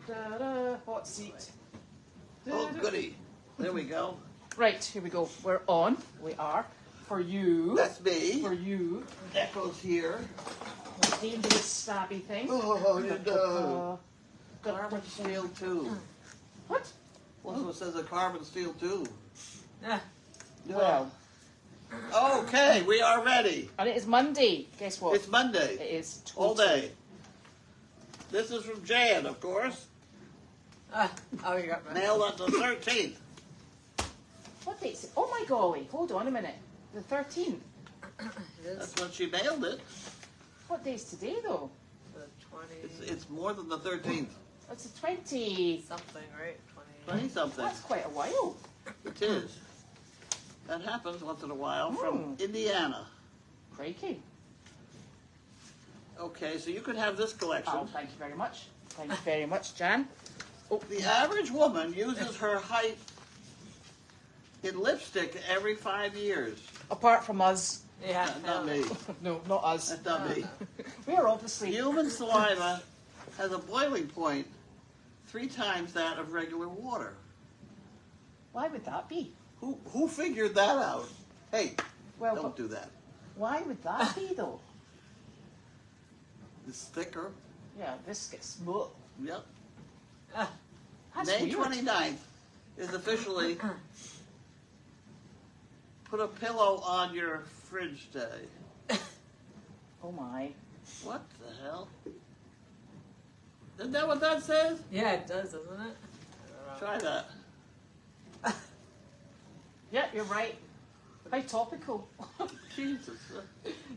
Hot seat. Oh, goody. There we go. Right, here we go. We're on. We are. For you. That's me. For you. Echo's here. Dangerous stabby thing. Oh, no. Carbon steel tube. What? Also says a carbon steel tube. Well. Okay, we are ready. And it is Monday. Guess what? It's Monday. It is. All day. This is from Jan, of course. Oh, you got me. Mailed on the 13th. What date is it? Oh my golly. Hold on a minute. The 13th. That's when she mailed it. What day is today though? The 20. It's more than the 13th. It's the 20. Something, right? 20 something. That's quite a while. It is. That happens once in a while from Indiana. Crikey. Okay, so you could have this collection. Oh, thank you very much. Thank you very much, Jan. Oh, The average woman uses her height in lipstick every 5 years. apart from us. Yeah. Not me. No, not us. That's not me. We are obviously... Human saliva has a boiling point 3 times that of regular water. Why would that be? Who figured that out? Hey, Well, don't but do that. why would that be though? It's thicker. Yeah, this gets smooth. Yep. That's May weird. 29th is officially put a pillow on your fridge day. Oh my. What the hell? Isn't that what that says? Yeah, it does, doesn't it? I don't know. Try that. Yeah, you're right. How topical. Jesus.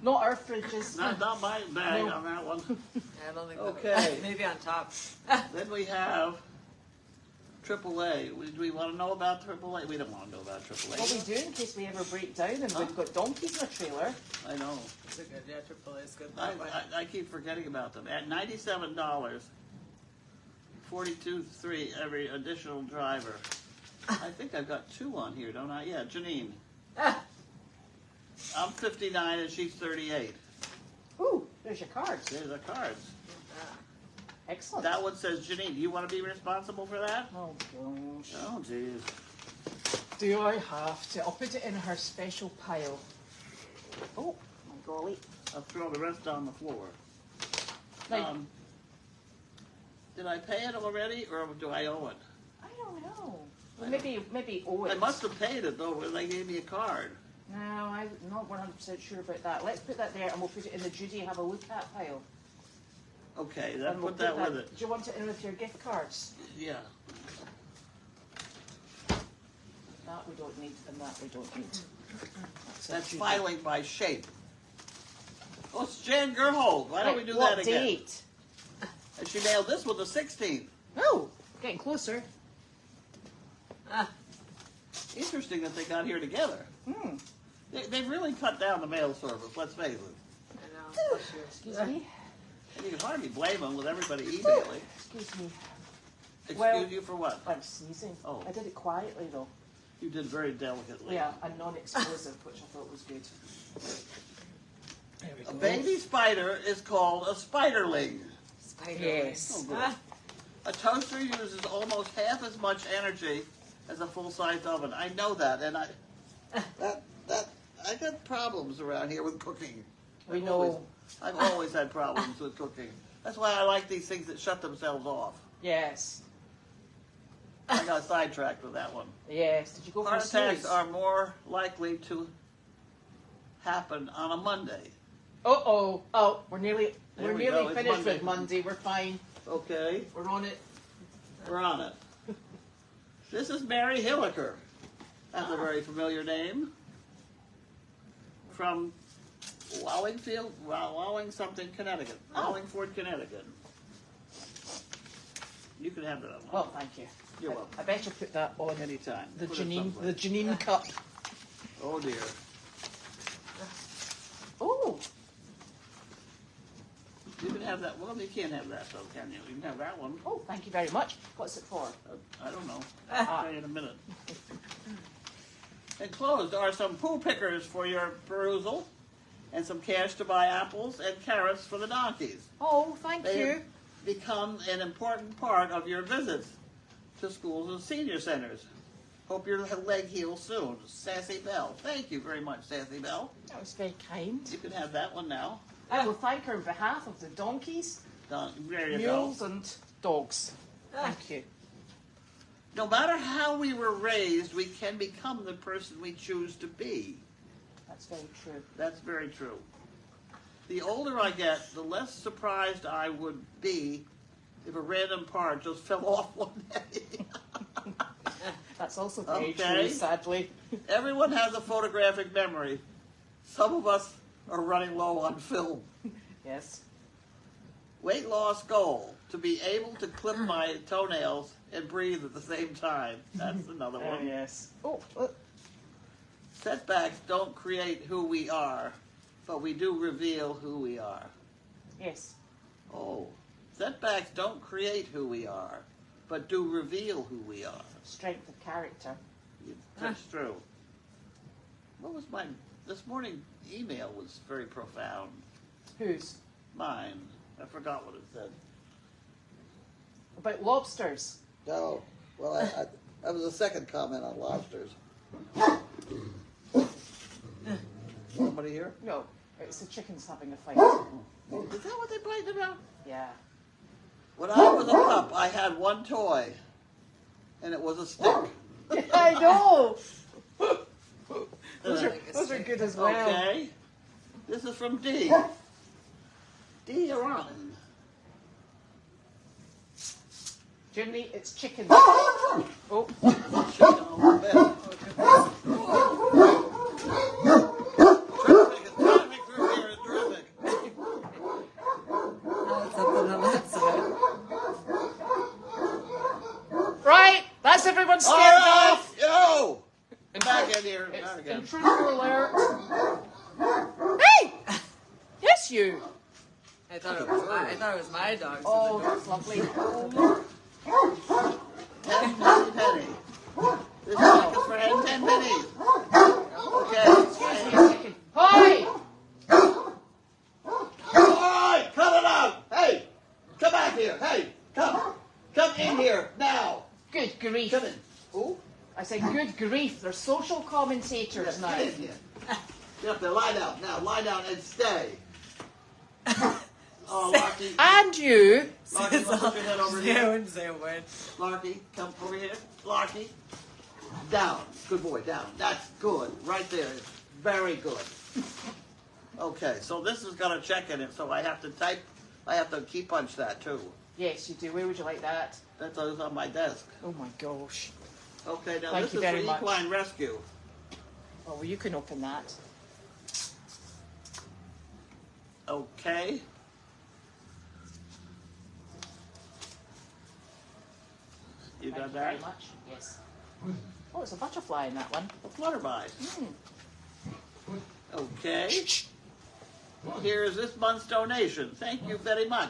Not our fridges. Not my bag No. on that one. Yeah, I don't think Okay. Maybe on top. Then we have AAA. Do we want to know about AAA? We don't want to know about AAA. What we do in case we ever break down and we've got donkeys in a trailer. I know. It's a good, yeah, AAA is good. I keep forgetting about them. At $97, 42.3 every additional driver. I think I've got 2 on here, don't I? Yeah, Janine. I'm 59 and she's 38. Ooh, there's your cards. There's the cards. Excellent. That one says Janine. Do you want to be responsible for that? Oh gosh. Oh, jeez. Do I have to? I'll put it in her special pile. Oh, my golly. I'll throw the rest on the floor. Now, Did I pay it already, or do I owe it? I don't know. Well, maybe owe it. I must have paid it, though, when they gave me a card. No, I'm not 100% sure about that. Let's put that there and we'll put it in the Judy have a look at pile. Okay, And then we'll put that with it. Do you want it in with your gift cards? Yeah. That we don't need and that we don't need. That's Judy. filing by shape. Oh, it's Jan Gerhold. Why don't we do what that again? date? And she mailed this one the 16th. Oh, getting closer. Interesting that they got here together. Hmm. They've really cut down the mail service, let's face it. I know. Bless you. Excuse me. And you can hardly blame them with everybody emailing. Excuse me. Excuse Well- you for what? I'm sneezing. Oh. I did it quietly though. You did very delicately. Yeah, and non-explosive, which I thought was good. There we A go. baby spider is called a spiderling. Spider. Yes. Oh, good. A toaster uses almost half as much energy as a full-size oven. I know that, and I got problems around here with cooking. We know. I've always had problems with cooking. That's why I like these things that shut themselves off. Yes. I got sidetracked with that one. Yes. Did you go for a Heart attacks snooze? are more likely to happen on a Monday. Oh, we're nearly There we go, it's finished Monday. with Monday. We're fine. Okay, We're on it. we're on it. This is Mary Hilliker. That's a very familiar name. From Wallingford, Connecticut. Oh. Wallingford, Connecticut. You can have that one. Well, thank you. You're welcome. I better put that on Anytime. the Put it Janine someplace. cup. Oh dear. Oh, You can have that. Well, you can't have that though, can you? You can have that one. oh, thank you very much. What's it for? I don't know. I'll tell you in a minute. Enclosed are some poo pickers for your perusal, and some cash to buy apples and carrots for the donkeys. Oh, thank you. become an important part of your visits to schools and senior centers. Hope your leg heals soon. Sassy Belle. Thank you very much, Sassy Belle. That was very kind. You can have that one now. I will thank her on behalf of the donkeys, There you mules, go. and dogs. Thank you. No matter how we were raised, we can become the person we choose to be. That's very true. That's very true. The older I get, the less surprised I would be if a random part just fell off one day. That's also very Okay. true, sadly. Everyone has a photographic memory. Some of us are running low on film. Yes. Weight loss goal, to be able to clip my toenails and breathe at the same time. That's another Oh, one. yes. Oh, look. Setbacks don't create who we are, but we do reveal who we are. Yes. Oh, setbacks don't create who we are, but do reveal who we are. Strength of character. That's true. What was my, this morning email was very profound. Whose? Mine. I forgot what it said. About lobsters. No. Well, that was the second comment on lobsters. Somebody here? No, it's the chickens having a fight. Is that what they fighting about? Yeah. When I was a pup, I had one toy, and it was a stick. I know. Those Those are good as well. Okay. This is from D. D, you're on. Jimmy, it's chickens. Oh, Chicken on the bed. Traffic through here is terrific. Something on that side. right. That's everyone All scared right, off. yo! Back in here. It's Back again. intruder alert. Hey! Yes, you. I thought it was my dog. So Oh, the door- that's lovely. Penny, penny, penny. This check is for 10 pennies. Okay. Hi! All right, cut it out. Hey, come back here. Hey, come in here now. Good grief. Come in. Who? I said, good grief. They're social commentators Yes, now. get in here. You have to lie down. Now, lie down and stay. Oh, Larky. And you. Larky, put your head over Say a here. word, say a word. Larky, come over here. Larky. Down. Good boy, down. That's good. Right there. Very good. Okay, so this has got a check in it, so I have to key punch that too. Yes, you do. Where would you like that? That's on my desk. Oh my gosh. Okay, now Thank this you is for very much. equine rescue. Oh, well, you can open that. Okay. You Thank got you very that? much. Yes. Oh, it's a butterfly in that one. A flutterby. Mm. Okay. Here is this month's donation. Thank you very much.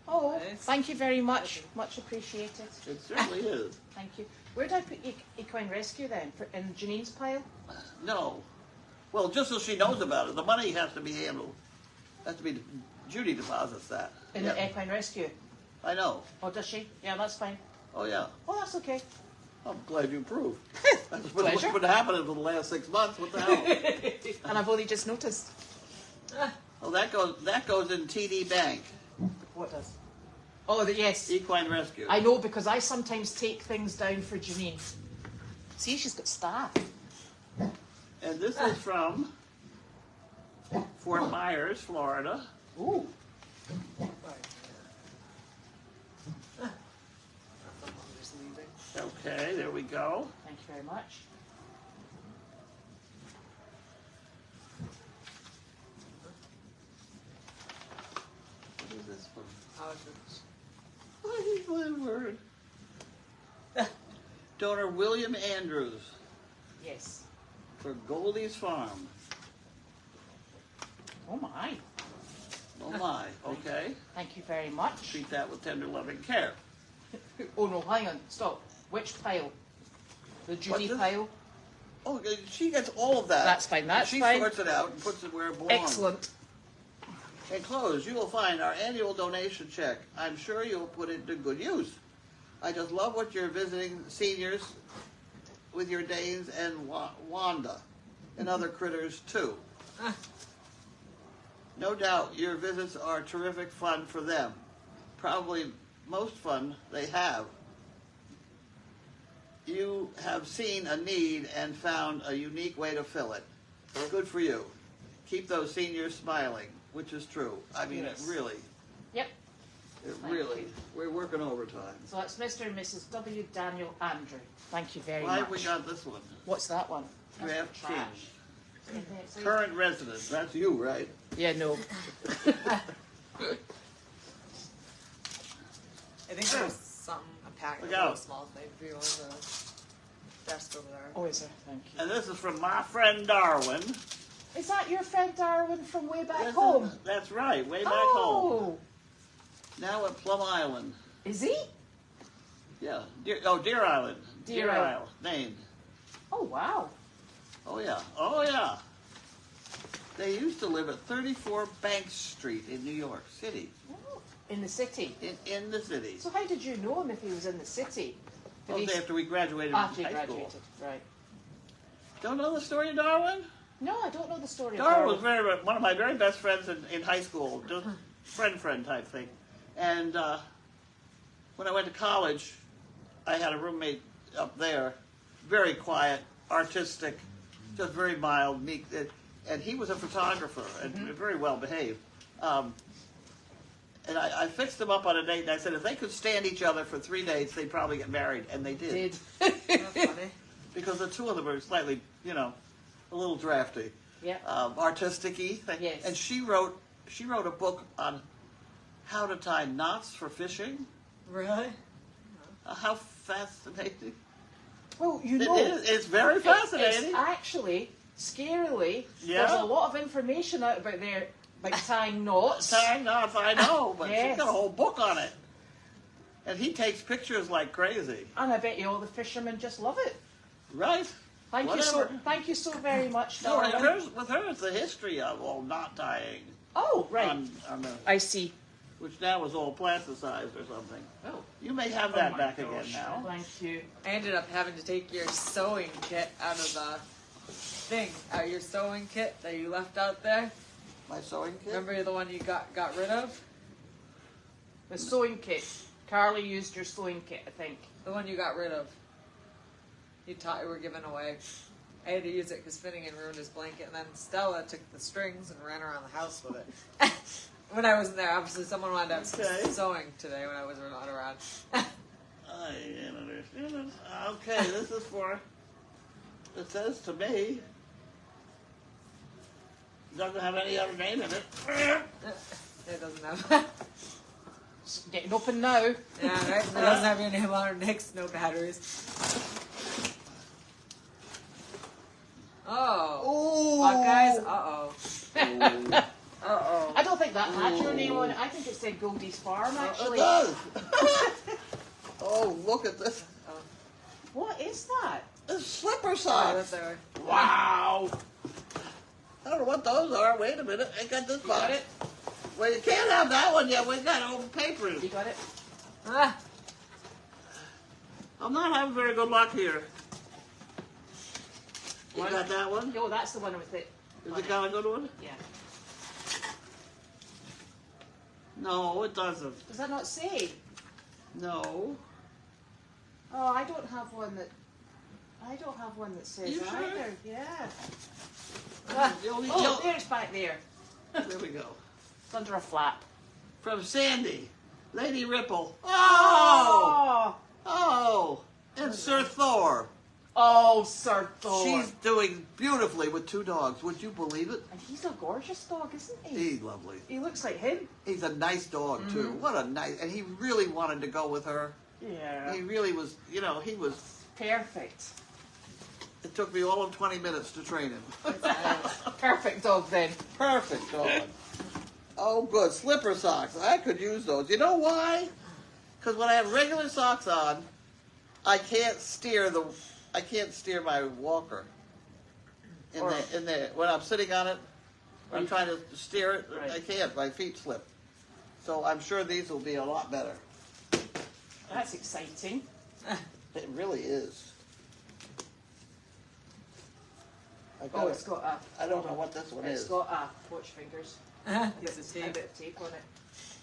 Oh, Nice. thank you very much. Much appreciated. It certainly is. Thank you. Where did I put equine rescue then? In Janine's pile? No. Well, just so she knows about it, the money has to be handled. Has to be, Judy deposits that. In Yeah, the equine rescue? I know. Oh, does she? Yeah, that's fine. Oh, yeah. Oh, that's okay. I'm glad you approved. That's Pleasure. what's been happening for the last 6 months. What the hell? And I've only just noticed. Oh, that goes in TD Bank. What does? Oh, yes. Equine rescue. I know because I sometimes take things down for Janine. See, she's got staff. And this is from Fort Myers, Florida. Ooh. Okay, there we go. Thank you very much. What is this one? How is it? What is one word? Donor William Andrews Yes. for Goldy's Farm. Oh my. Oh my, okay. Thank you very much. Treat that with tender loving care. Oh no, hang on. Stop. Which pile? The Judy What's this? pile? Oh, she gets all of that. That's fine, that's she fine. sorts it out and puts it where it belongs. Excellent. Enclosed, you will find our annual donation check. I'm sure you'll put it to good use. I just love what you're visiting seniors with your Danes and Wanda and other critters too. No doubt your visits are terrific fun for them. Probably most fun they have. You have seen a need and found a unique way to fill it. Good for you. Keep those seniors smiling, which is true. I mean, Yes. it really, Yep. we're working overtime. So that's Mr. and Mrs. W. Daniel Andrew. Thank you very Why much. have we got this one? What's that one? Draft Trash. King. Current resident, that's you, right? Yeah, no. I think there's something, a packet Look of out. little small things for you on the desk over there. Oh, is there? Thank you. And this is from my friend Darwin. Is that your friend Darwin from way back This home? is- that's right, way back home. Oh, Now at Plum Island. is he? Yeah. Deer Island. Deer Island. Isle. Named. Oh, wow. Oh yeah. Oh yeah. They used to live at 34 Bank Street in New York City. Oh, in the city. In the city. So how did you know him if he was in the city? Did Well, he- after we graduated after from he high graduated, school. right? Don't know the story of Darwin? No, I don't know the story. of Darwin was one of my very best friends in high school, just friend type thing. And when I went to college, I had a roommate up there, very quiet, artistic, just very mild, meek, and he was a photographer and very well behaved. And I fixed them up on a date, and I said if they could stand each other for 3 days, they'd probably get married, and they did. That's funny. Because the two of them were slightly, a little drafty. Yeah. Artistic-y. Yes. And she wrote a book on how to tie knots for fishing. Really? How fascinating. Well, you It know, is. It's very fascinating. It's actually, scarily, Yeah. there's a lot of information out about there, like tying knots. Tying knots, I know, but Yes. she's got a whole book on it. And he takes pictures like crazy. And I bet you all the fishermen just love it. Right? Thank Whatever. you so very much, No, darling. with her, it's the history of all knot tying. Oh, right. On the, I see. which now is all plasticized or something. Oh, You may have that my back gosh. again now. Thank you. I ended up having to take your sewing kit out of the thing. Your sewing kit that you left out there. My sewing kit? Remember the one you got rid of? The sewing kit. Carly used your sewing kit, I think. The one you got rid of. You taught you were giving away. I had to use it because Finnegan ruined his blanket, and then Stella took the strings and ran around the house with it. When I wasn't there, obviously someone wanted to have Okay. sewing today when I was not around. I didn't understand it. Okay, this is for, it says to me, doesn't have any other name in it. It doesn't have. It's getting open now. Yeah, right? It doesn't have your name on it. Next, no batteries. Oh. Buckeyes? Uh-oh. Uh-oh. I don't think that had your name on it. I think it said Goldy's Farm, It actually. does. Oh, look at this. What is that? It's slipper Oh, socks. that's there. Wow. I don't know what those are. Wait a minute. I got this You got box. it? Well, you can't have that one yet. We got old papers. You got it? Ah. I'm not having very good luck here. You What? got that one? No, that's the one with it. Is it got a good one? Yeah. No, it doesn't. Does that not say? No. Oh, I don't have one that says You sure? either. Yeah. The only- Oh, there it's back there. There we go. It's under a flap. From Sandy, Lady Ripple. Oh! Oh, Oh! And Sir Thor. oh, Sir Thor. She's doing beautifully with 2 dogs. Would you believe it? And he's a gorgeous dog, isn't he? He's lovely. He looks like him. He's a nice dog, too. Mm-hmm. What a nice... And he really wanted to go with her. Yeah. He really was, he was... Perfect. It took me all of 20 minutes to train him. Perfect dog then. Perfect dog. Oh, good. Slipper socks. I could use those. You know why? Because when I have regular socks on, I can't steer my walker. When I'm sitting on it, I'm trying to steer it. Right. I can't. My feet slip. So I'm sure these will be a lot better. That's exciting. It really is. Oh, it's got a. I don't know what this one It's is. got a. Watch fingers. Piece of A tape. bit of tape on it.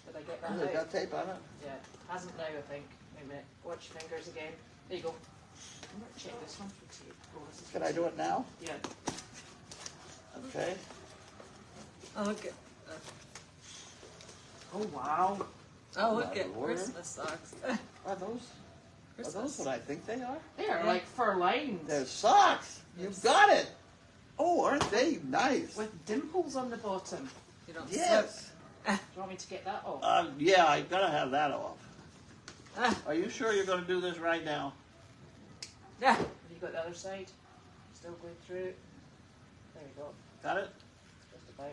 Did I get that Has it right? got tape on it? Yeah, hasn't now, I think. Wait a minute. Watch fingers again. There you go. I'm going to check this one for tape. Oh, this is Can for I do tape. it now? Yeah. Okay. Oh look at. Oh, wow. Oh look my at Lord. Christmas socks. Are those Christmas. what I think they are? They're Yeah. like fur lined. They're socks. You've got it. Oh, aren't they nice? With dimples on the bottom. You don't Yes. Do you want me to get that off? Yeah, I gotta have that off. slip. Are you sure you're gonna do this right now? Yeah. Have you got the other side? Still going through. There we go. Got it? Just about.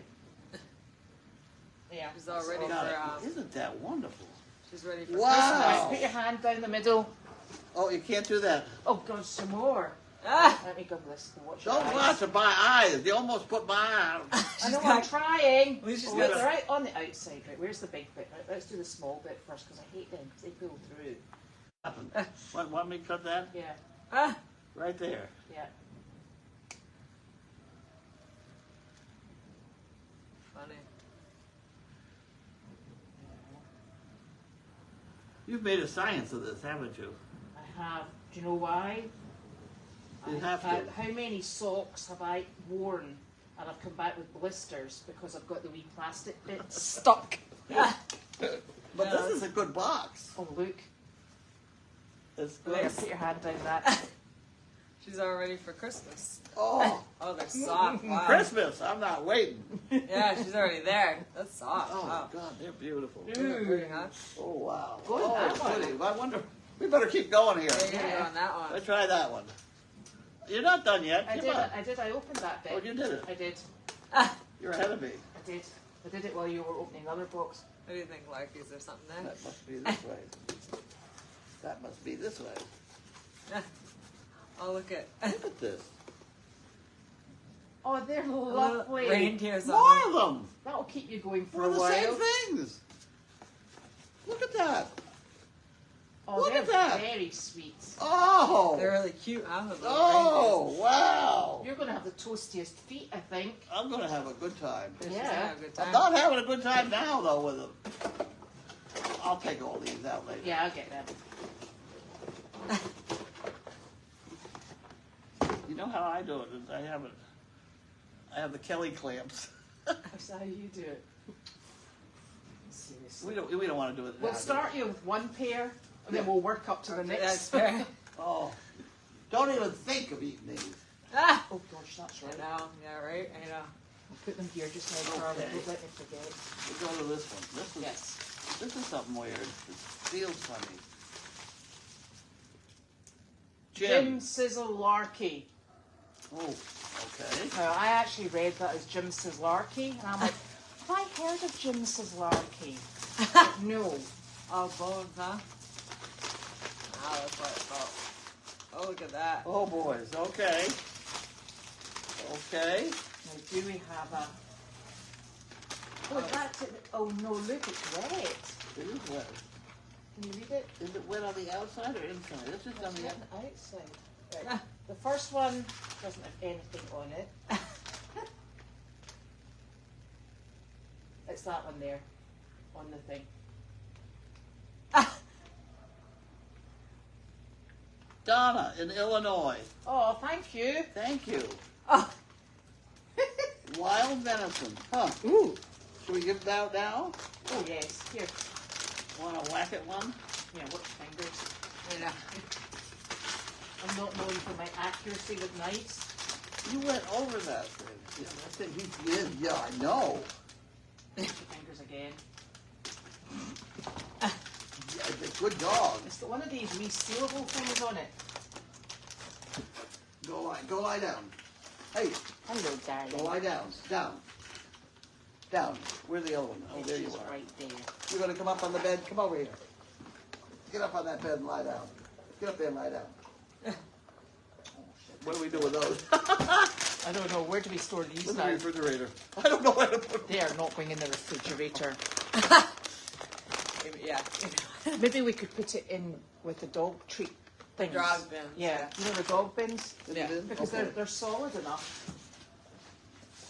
Yeah. She's all ready Got for. it. Isn't that wonderful? She's ready for Wow. Right, Christmas. put your hand down the middle. Oh, you can't do that. Oh, God, some more. Ah. Let me go this. Watch your Don't eyes. watch my eyes. You almost put my eye. I She's know, got- I'm trying. At least she's Oh, got- they're right on the outside. Right, where's the big bit? Right, let's do the small bit first because I hate them because they pull through. Want me to cut that? Yeah, Ah. Right there. yeah. Funny. You've made a science of this, haven't you? I have. Do you know why? You I've have had- to. How many socks have I worn and I've come back with blisters because I've got the wee plastic bits stuck? Ah. But Yeah. this is a good box. Oh, look. It's There, good. put your hand down that. She's all ready for Christmas. Oh, Oh, they're soft. Wow. Christmas. I'm not waiting. Yeah, she's already there. That's soft. Oh, Wow. my God, they're beautiful. Isn't that pretty, huh? Oh, wow. Good, Oh, that one. pretty. I wonder. We better keep going here. There you go on that one. Let's try that one. You're not done yet. I Come did. on. I did. I opened that bit. Oh, you did it. I did. Ah. You're ahead of me. I did. I did it while you were opening the other box. What do you think, Larky? Is there something there? That must be this way. That must be this way. Oh, look at Look at this. Oh, they're lovely. reindeers More on of them. That'll keep you going for For a the while. same things. Look at that. Oh, Look they're at that. very sweet. Oh. They're really cute, huh? the little Oh, wow. You're going to have the toastiest feet, I think. I'm going to have a good time. reindeers. She's Yeah. gonna have a good I'm time. not having a good time now, though, with them. I'll take all these out later. Yeah, I'll get them. You know how I do it? Is I have the Kelly clamps. That's how you do it. Seriously. We don't want to do it. We'll now, start you with one pair, and then we'll work up to the That's next. fair. Oh, don't even think of eating these. Ah. Oh gosh, that's I right. know. Yeah, right. I know. I'll put them here just now, Carlene. Okay. Don't let me forget. We go to this one. Yes. This is something weird. It feels funny. Jim Sizzle-Larky. Oh, okay. Now, I actually read that as Jim Sizzlarky, and I'm like, have I heard of Jim Sizzlarky? No. Oh, bones, huh? Ah, that's what it's called. Oh, look at that. Oh, boys. Okay. Okay. Now, do we have a... Oh, that's it. Oh, no, look, it's wet. It is wet. Can you read it? Is it wet on the outside or inside? It's just on It's the wet outside. on the outside. Right. The first one doesn't have anything on it. It's that one there, on the thing. Donna in Illinois. Oh, thank you. Thank you. Oh, Wild venison. Huh. Ooh. Should we give it out now? Oh, yes. Here. Want to whack at one? Yeah, watch fingers. I know. I'm not known for my accuracy with knives. You went over that thing. Yeah, I think you did. Yeah, I know. Watch your fingers again. Yeah, it's a good dog. It's got one of these resealable things on it. Go lie down. Hey, Hello, go darling. lie down. Down. Down. Where's the other one? Oh, there you She's are. right there. You're gonna come up on the bed. Come over here. Get up on that bed and lie down. Get up there and lie down. Oh, shit. What do we do with those? I don't know. Where do we store these In the now? refrigerator. I don't know where to put them. They are not going in the refrigerator. Yeah. Maybe we could put it in with the dog treat things. Dog bins. Yeah, you know the dog bins? Yeah. Because Okay. they're solid enough.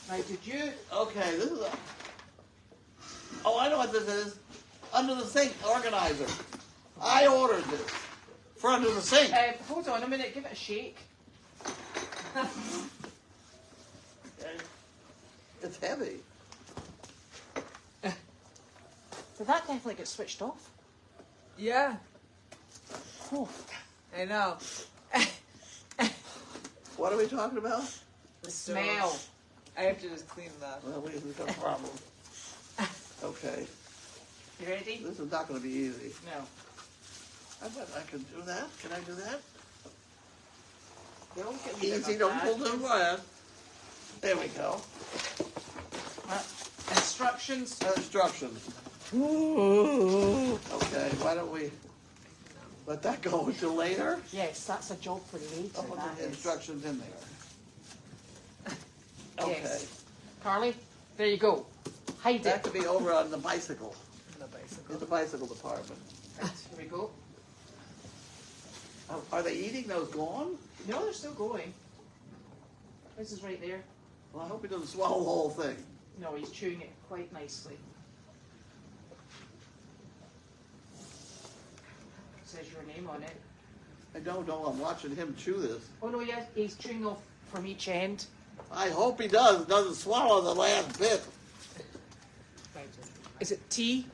Now, did you... Okay, this is a... Oh, I know what this is. Under the sink organizer. I ordered this. For under the sink. hold on a minute. Give it a shake. It's heavy. Did that definitely get switched off? Yeah. Oh. I know. What are we talking about? The smell. I have to just clean the. Well, we've got a problem. Okay. You ready? This is not going to be easy. No. I bet I can do that. Can I do that? Don't get rid of Easy, my don't pull badges. too hard. There we go. Instructions. Instructions. Okay, why don't we let that go until later? Yes, that's a job for later. I'll put that the is. instructions in there. Okay. Yes. Carly, there you go. Hide That it. could be over on the bicycle, The bicycle. in the bicycle department. Right, here we go. Oh, are they eating those gone? No, they're still going. This is right there. Well, I hope he doesn't swallow the whole thing. No, he's chewing it quite nicely. Says your name on it. I don't know, I'm watching him chew this. Oh no, yeah, he's chewing off from each end. I hope he doesn't swallow the last bit. Is it T?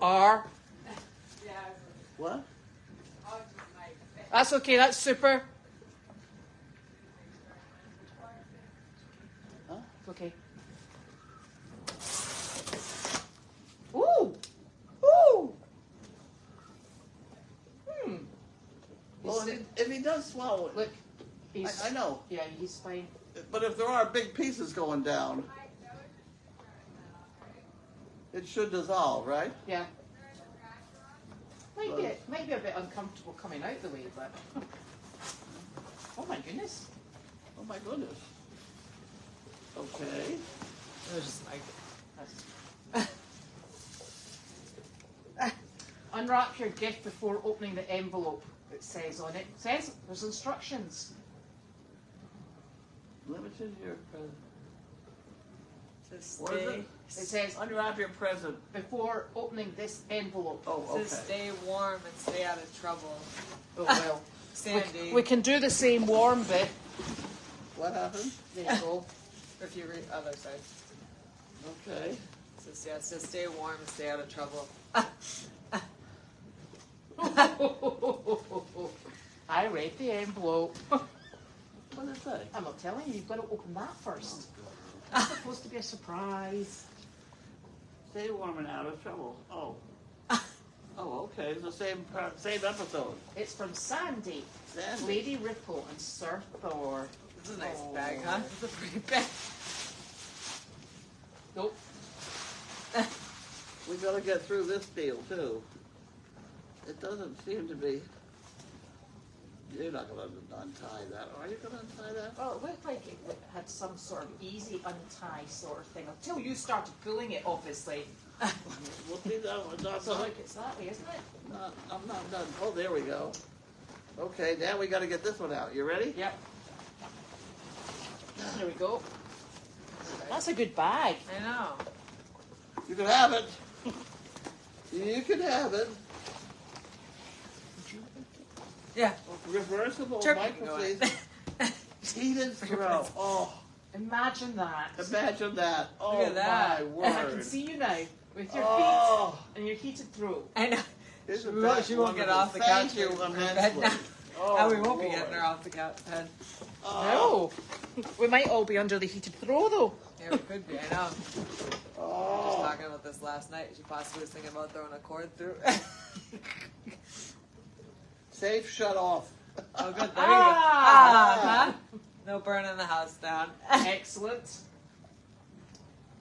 R? What? That's okay, that's super. Huh? It's okay. Ooh! Ooh! Well, if he does swallow it, Look, he's... I know. Yeah, he's fine. But if there are big pieces going down, it should dissolve, right? Yeah. Might be a bit uncomfortable coming out the way, but... Oh my goodness. Oh my goodness. Okay. It was just like. Unwrap your gift before opening the envelope, it says on it. It says there's instructions. Limited your present. Says What is stay. it? It says Unwrap your present. before opening this envelope. Oh, okay. Says stay warm and stay out of trouble. Oh well. Sandy. We can do the same warm bit. What happened? There you go. If you read other side. Okay. It says stay warm and stay out of trouble. I read the envelope. What did it say? I'm not telling you, you've got to open that first. It's supposed to be a surprise. Stay warm and out of trouble. Oh. Oh, okay. It's the same episode. It's from Sandy, Sandy. Lady Ripple, and Sir Thor. It's a nice Oh. bag, huh? It's a pretty bag. Nope. We gotta get through this deal too. It doesn't seem to be. You're not gonna untie that, are you gonna untie that? Well, it looked like it had some sort of easy untie sort of thing until you started pulling it, obviously. We'll see that one. Not, So look, it's that way, isn't it? I'm not done. Oh, there we go. Okay, now we gotta get this one out. You ready? Yep. There we go. That's a good bag. I know. You can have it. You can have it. Yeah. Reversible Turkey can go in. microphase. Heated throw. Oh, Imagine that. imagine that. Oh, at that. my word. And I can see you now with your Oh. feet and your heated throat. I know. Isn't She that won't get wonderful? off the Thank couch. you for her immensely. bed now. Oh, And we won't be Lord. getting her off the couch. Bed. Oh. No. We might all be under the heated throw though. Yeah, we could be. I know. Just Oh. talking about this last night. She possibly was thinking about throwing a cord through. Safe shut off. Oh, good. There you go. Ah. Huh? No burning the house down. Excellent.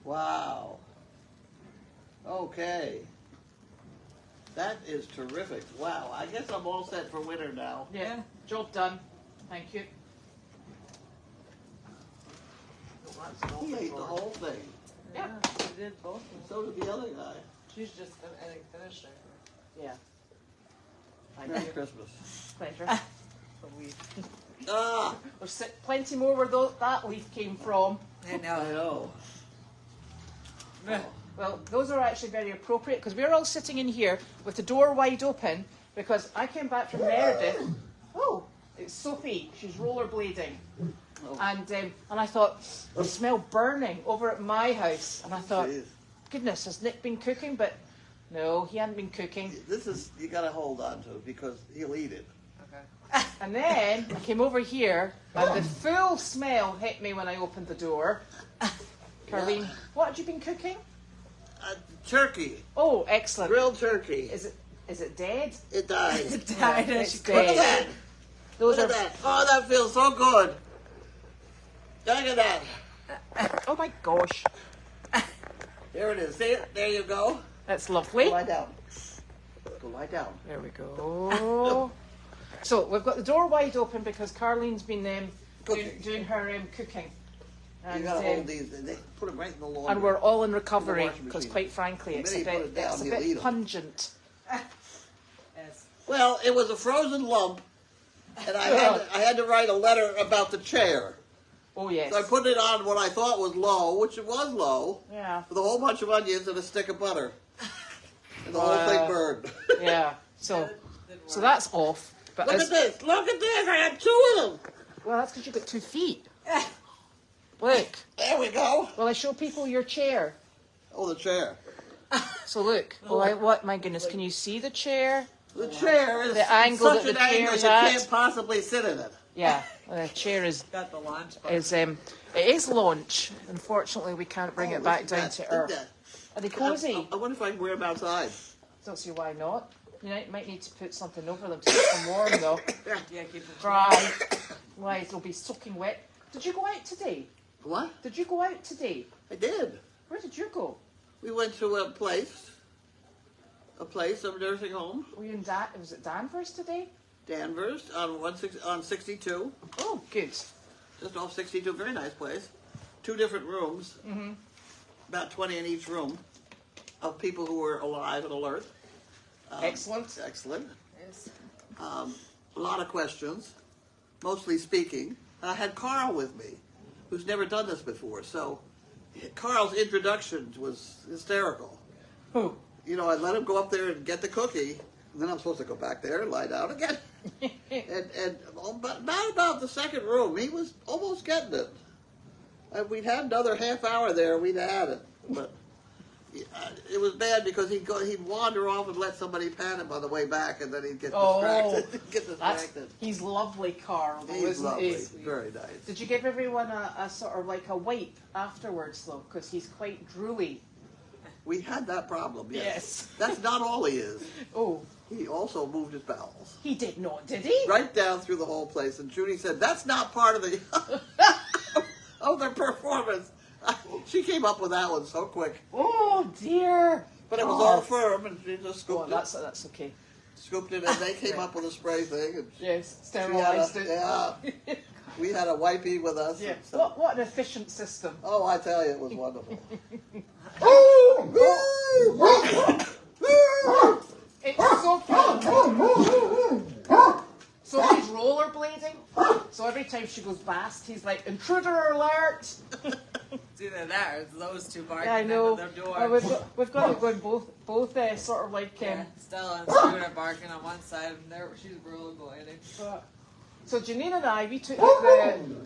Wow. Okay. That is terrific. Wow. I guess I'm all set for winter now. Yeah. Job done. Thank you. That's an He open ate the door. whole thing. Yeah, she did both of them. So did the other guy. She's just, I think, finished it. Yeah. Merry Christmas. Pleasure. The leaf. Ah, There's plenty more where that leaf came from. I I know. know. Well, those are actually very appropriate because we're all sitting in here with the door wide open because I came back from Meredith. Oh, it's Sophie. She's rollerblading. Oh. And I thought, I smell burning over at my house. And I thought, Jeez. goodness, has Nick been cooking? But no, he hadn't been cooking. This is, you gotta hold on to it because he'll eat it. Okay. And then I came over here and the full smell hit me when I opened the door. Carlene, what had you been cooking? Turkey. Oh, excellent. Grilled turkey. Is it dead? It died. It died Yeah, as it's she Look at cooked that. it. Those Look are. at that. Oh, that feels so good. Look at that. Oh my gosh, There it is. See it? There you go. that's Go lovely. lie down. Go lie down. There we go. So we've got the door wide open because Carlene's been Cooking. doing her cooking, You and, gotta hold these. They put them right in the laundry. and we're all in recovery washing because, machine. quite frankly, The it's a minute you put bit it down, he'll eat 'em. pungent. Yes. Well, it was a frozen lump, and I had to write a letter about the chair. Oh yes. So I put it on what I thought was low, which it was low, Yeah. with a whole bunch of onions and a stick of butter, and the whole thing burned. Yeah. So Didn't so work. that's off. But Look as- at this! Look at this! I had 2 of them. well, that's because you've got 2 feet. Look. There we go. Well, I show people your chair. Oh, the chair. So look. Oh, what? My goodness! Can you see the chair? The chair is The angle such that an the angle chair's you at. can't possibly sit in it. Yeah. The chair is Got the launch button. it is launch. Unfortunately, we can't bring Oh, it back look at down that, to look earth. at that. Are they cozy? I wonder if I can wear them outside. Don't see why not. You might need to put something over them to keep them warm, though. Yeah, keep it Dry. Otherwise, they'll be soaking wet. Did you go out today? What? Did you go out today? I did. Where did you go? We went to a place, a nursing home, Were you in was it Danvers today? Danvers, on 62, Oh, good. just off 62. Very nice place. 2 different rooms, about 20 in each room, of people who were alive and alert. Excellent. Excellent. Yes. A lot of questions, mostly speaking. And I had Carl with me, who's never done this before. So Carl's introduction was hysterical. Oh. You know, I let him go up there and get the cookie, and then I'm supposed to go back there and lie down again. and about the second room, he was almost getting it. If we'd had another half hour there, we'd have had it. But it was bad because he'd wander off and let somebody pat him on the way back, and then he'd get distracted. Get distracted. He's lovely, Carl, though, He's isn't lovely. he? Very nice. Did you give everyone a sort of like a wipe afterwards, though? Because he's quite drooly. We had that problem, yes. Yes. That's not all he is. Oh, He also moved his bowels. he did not, did he? Right down through the whole place. And Judy said, that's not part of the of their performance. She came up with that one so quick. Oh, dear. But it was Oh. all firm, and she just Oh, scooped that's okay. it, and they came up with a spray thing. And Yes, she had sterilised it. yeah, we had a wipey with us. Yeah. So- What an efficient system. Oh, I tell you, it was wonderful. It's Sophie's rollerblading, so every time she goes past, he's like, intruder alert! It's either that or it's those 2 barking Yeah, I know. at the door. Well, we've got it going both sort of like... Yeah, Stella and Stuart are barking on one side, and she's rollerblading. So Janine and I, we took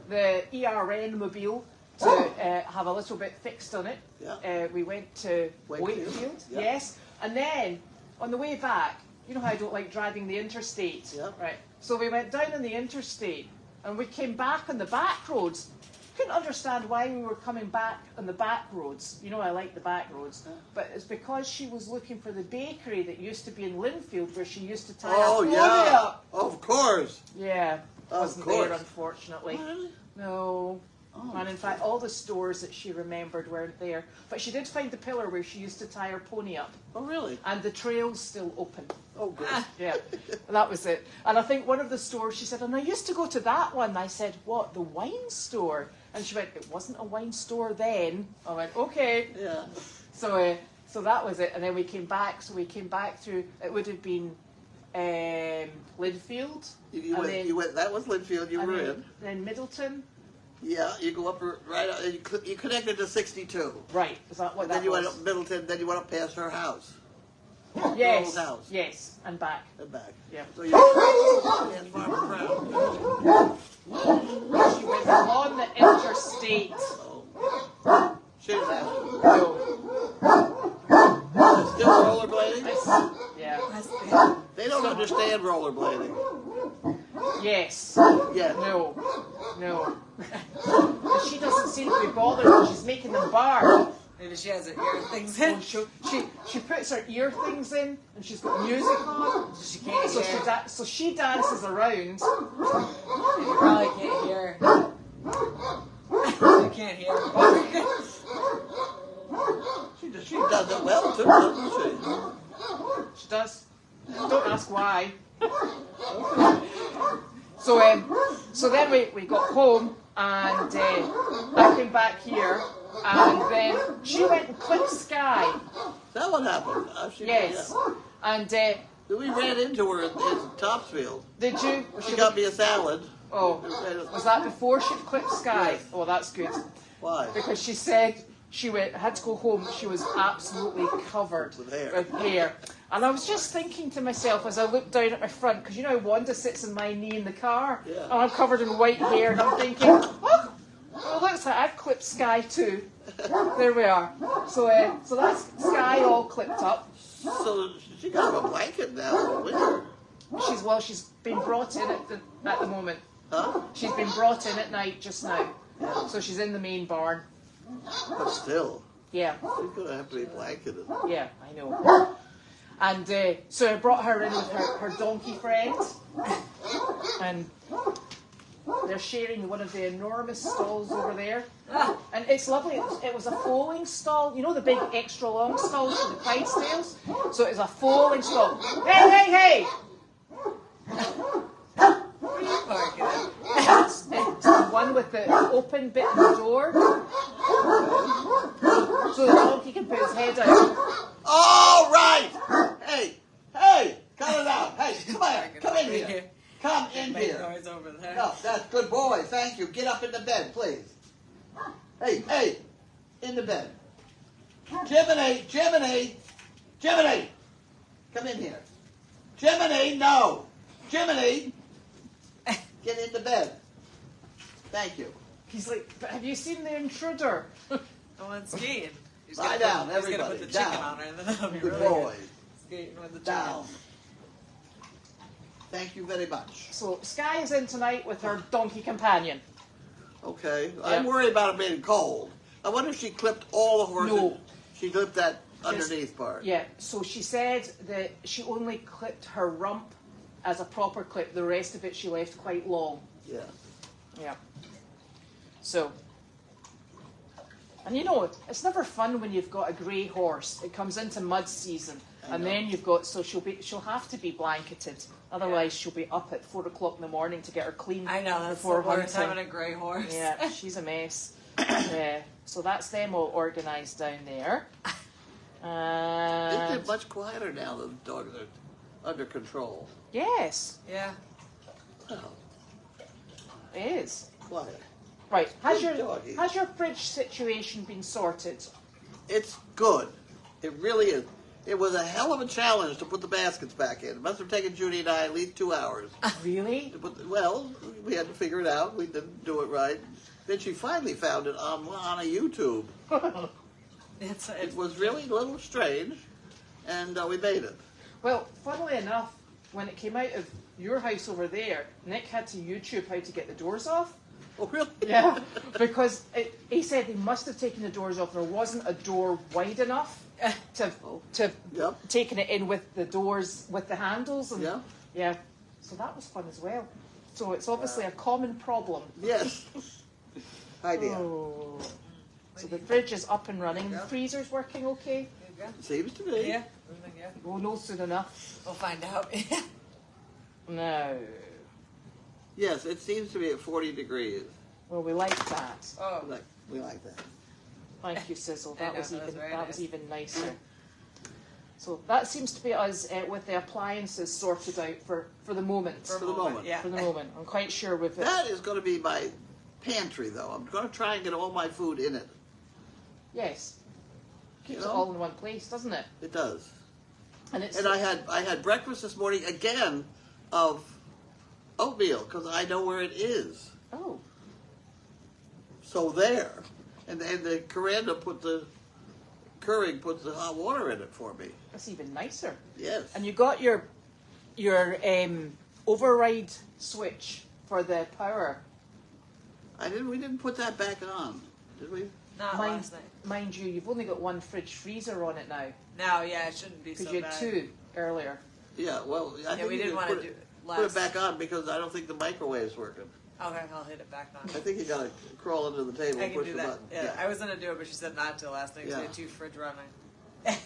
the ERN mobile to have a little bit fixed on it. Yeah. We went to Wakefield. Wakefield, Yeah. yes. And then, on the way back, you know how I don't like driving the interstate? Yeah. Right. So we went down on the interstate, and we came back on the back roads. Couldn't understand why we were coming back on the back roads. You know I like the back roads. But it's because she was looking for the bakery that used to be in Linfield where she used to tie Oh, her pony yeah. up. Of course. Yeah. Of Wasn't course. there, unfortunately. Really? No. Oh. And in fact, all the stores that she remembered weren't there. But she did find the pillar where she used to tie her pony up. Oh, really? And the trail's still open. Oh, good. Yeah, that was it. And I think one of the stores, she said, and I used to go to that one. I said, what, the wine store? And she went, it wasn't a wine store then. I went, okay. Yeah. So that was it. And then we came back. So we came back through, it would have been Linfield. You went, that was Linfield you were in. Then Middleton. Yeah, you go up right, you connected to 62. Right, is that what And that then you was? went up Middleton, then you went up past her house. Yes, old house. yes, and back. And back. Yeah. So you're past Farmer Brown. She was on the interstate. Oh. She didn't have to. No. Still rollerblading? Yeah. They don't understand rollerblading. Yes. Yeah. No. And she doesn't seem to be bothered when she's making them bark. Maybe she has her ear things in. She puts her ear things in and she's got music on. She can't So hear. so she dances around. You probably can't hear. You can't hear. She does it well too, doesn't she? She does. Don't ask why. So then we got home and I came back here and then she went and clipped Sky. Is that what happened? Yes. Yeah. And We ran into her in Topsfield. did you? She got me a salad. Oh, was that before she clipped Sky? Yes. Oh, that's good. Why? Because she said she had to go home. She was absolutely covered With hair. And I was just thinking to myself as I looked down at my front, because you know how Wanda sits in my knee in the car, Yeah. and I'm covered in white hair, and I'm thinking, oh, well, looks like I've clipped Sky too. There we are. So that's Sky all clipped up. So she got a blanket now. Winter. She's been brought in at the moment. Huh? She's been brought in at night just now. So she's in the main barn. But still, Yeah. she's gonna have to be blanketed. Yeah, I know. And so I brought her in with her donkey friend. And they're sharing one of the enormous stalls over there. And it's lovely. It was a foaling stall. You know the big extra long stalls for the Clydesdales? So it's a foaling stall. Hey, hey, hey! It's the one with the open bit in the door. So the donkey can put his head out. All right. Hey, cut it out. Hey, come in here. Come in Make here. noise over there. No, that's good boy. Thank you. Get up in the bed, please. Hey, in the bed. Jiminy. Come in here. Jiminy, no. Jiminy, get into bed. Thank you. He's like, but have you seen The Intruder? I went skiing. He's Lie gonna down, put, he's gonna everybody, put the chicken down. on her, and then that'll be Good really boy. good. Skating with the Down. chicken. Thank you very much. So Sky is in tonight with her donkey companion. Okay. Yeah. I'm worried about it being cold. I wonder if she clipped all the horses. No. She clipped that underneath part. Yeah, so she said that she only clipped her rump as a proper clip. The rest of it she left quite long. Yeah. Yeah. So, and you know, it's never fun when you've got a grey horse. It comes into mud season, and know. then you've got, so she'll have to be blanketed. Otherwise, she'll be up at 4 o'clock in the morning to get her clean. I know, that's before the worst hunting. having a grey horse. Yeah, she's a mess. Yeah. So that's them all organised down there. Isn't it much quieter now that the dogs are under control? Yes, Yeah. Well, it is. quiet. Right. Good doggy. Has your fridge situation been sorted? It's good. It really is. It was a hell of a challenge to put the baskets back in. It must have taken Judy and I at least 2 hours. Really? To put well, we had to figure it out. We didn't do it right. Then she finally found it on a YouTube. It was really a little strange, and we made it. Well, funnily enough, when it came out of your house over there, Nick had to YouTube how to get the doors off. Oh, really? Yeah, because he said they must have taken the doors off. There wasn't a door wide enough to Yep. taking it in with the doors with the handles. And, Yeah. Yeah. So that was fun as well. So it's obviously a common problem. Yes. Idea. Oh. So the fridge is up and running. The Yeah. freezer's working okay. There you Seems to go. be. Yeah. Everything, yeah. We'll know soon enough. We'll find out. No. Yes, it seems to be at 40 degrees. Well, we like that. Oh, We like that. Thank you, Sizzle. I That know, was that was even very that nice. was even nicer. So that seems to be us with the appliances sorted out for the moment. For the moment. Yeah. For the moment, I'm quite sure with it. That is going to be my pantry, though. I'm going to try and get all my food in it. Yes, keeps You it know? all in one place, doesn't it? It does. And it's And I had breakfast this morning again of oatmeal because I know where it is. oh, So there, and the Keurig puts the hot water in it for me. that's even nicer. Yes. And you got your override switch for the power. We didn't put that back on, did we? not Mind, last night. mind you, you've only got one fridge freezer on it now No, yeah, it shouldn't be because so you had bad. two earlier. Yeah. Well, I think we you didn't can want to put do it, it put it last. back on because I don't think the microwave's working. Okay, I'll hit it back on. I think you got to crawl into the table I and can push do the that. button. Yeah, I was gonna do it, but she said not till last night because Yeah. we had 2 fridge running.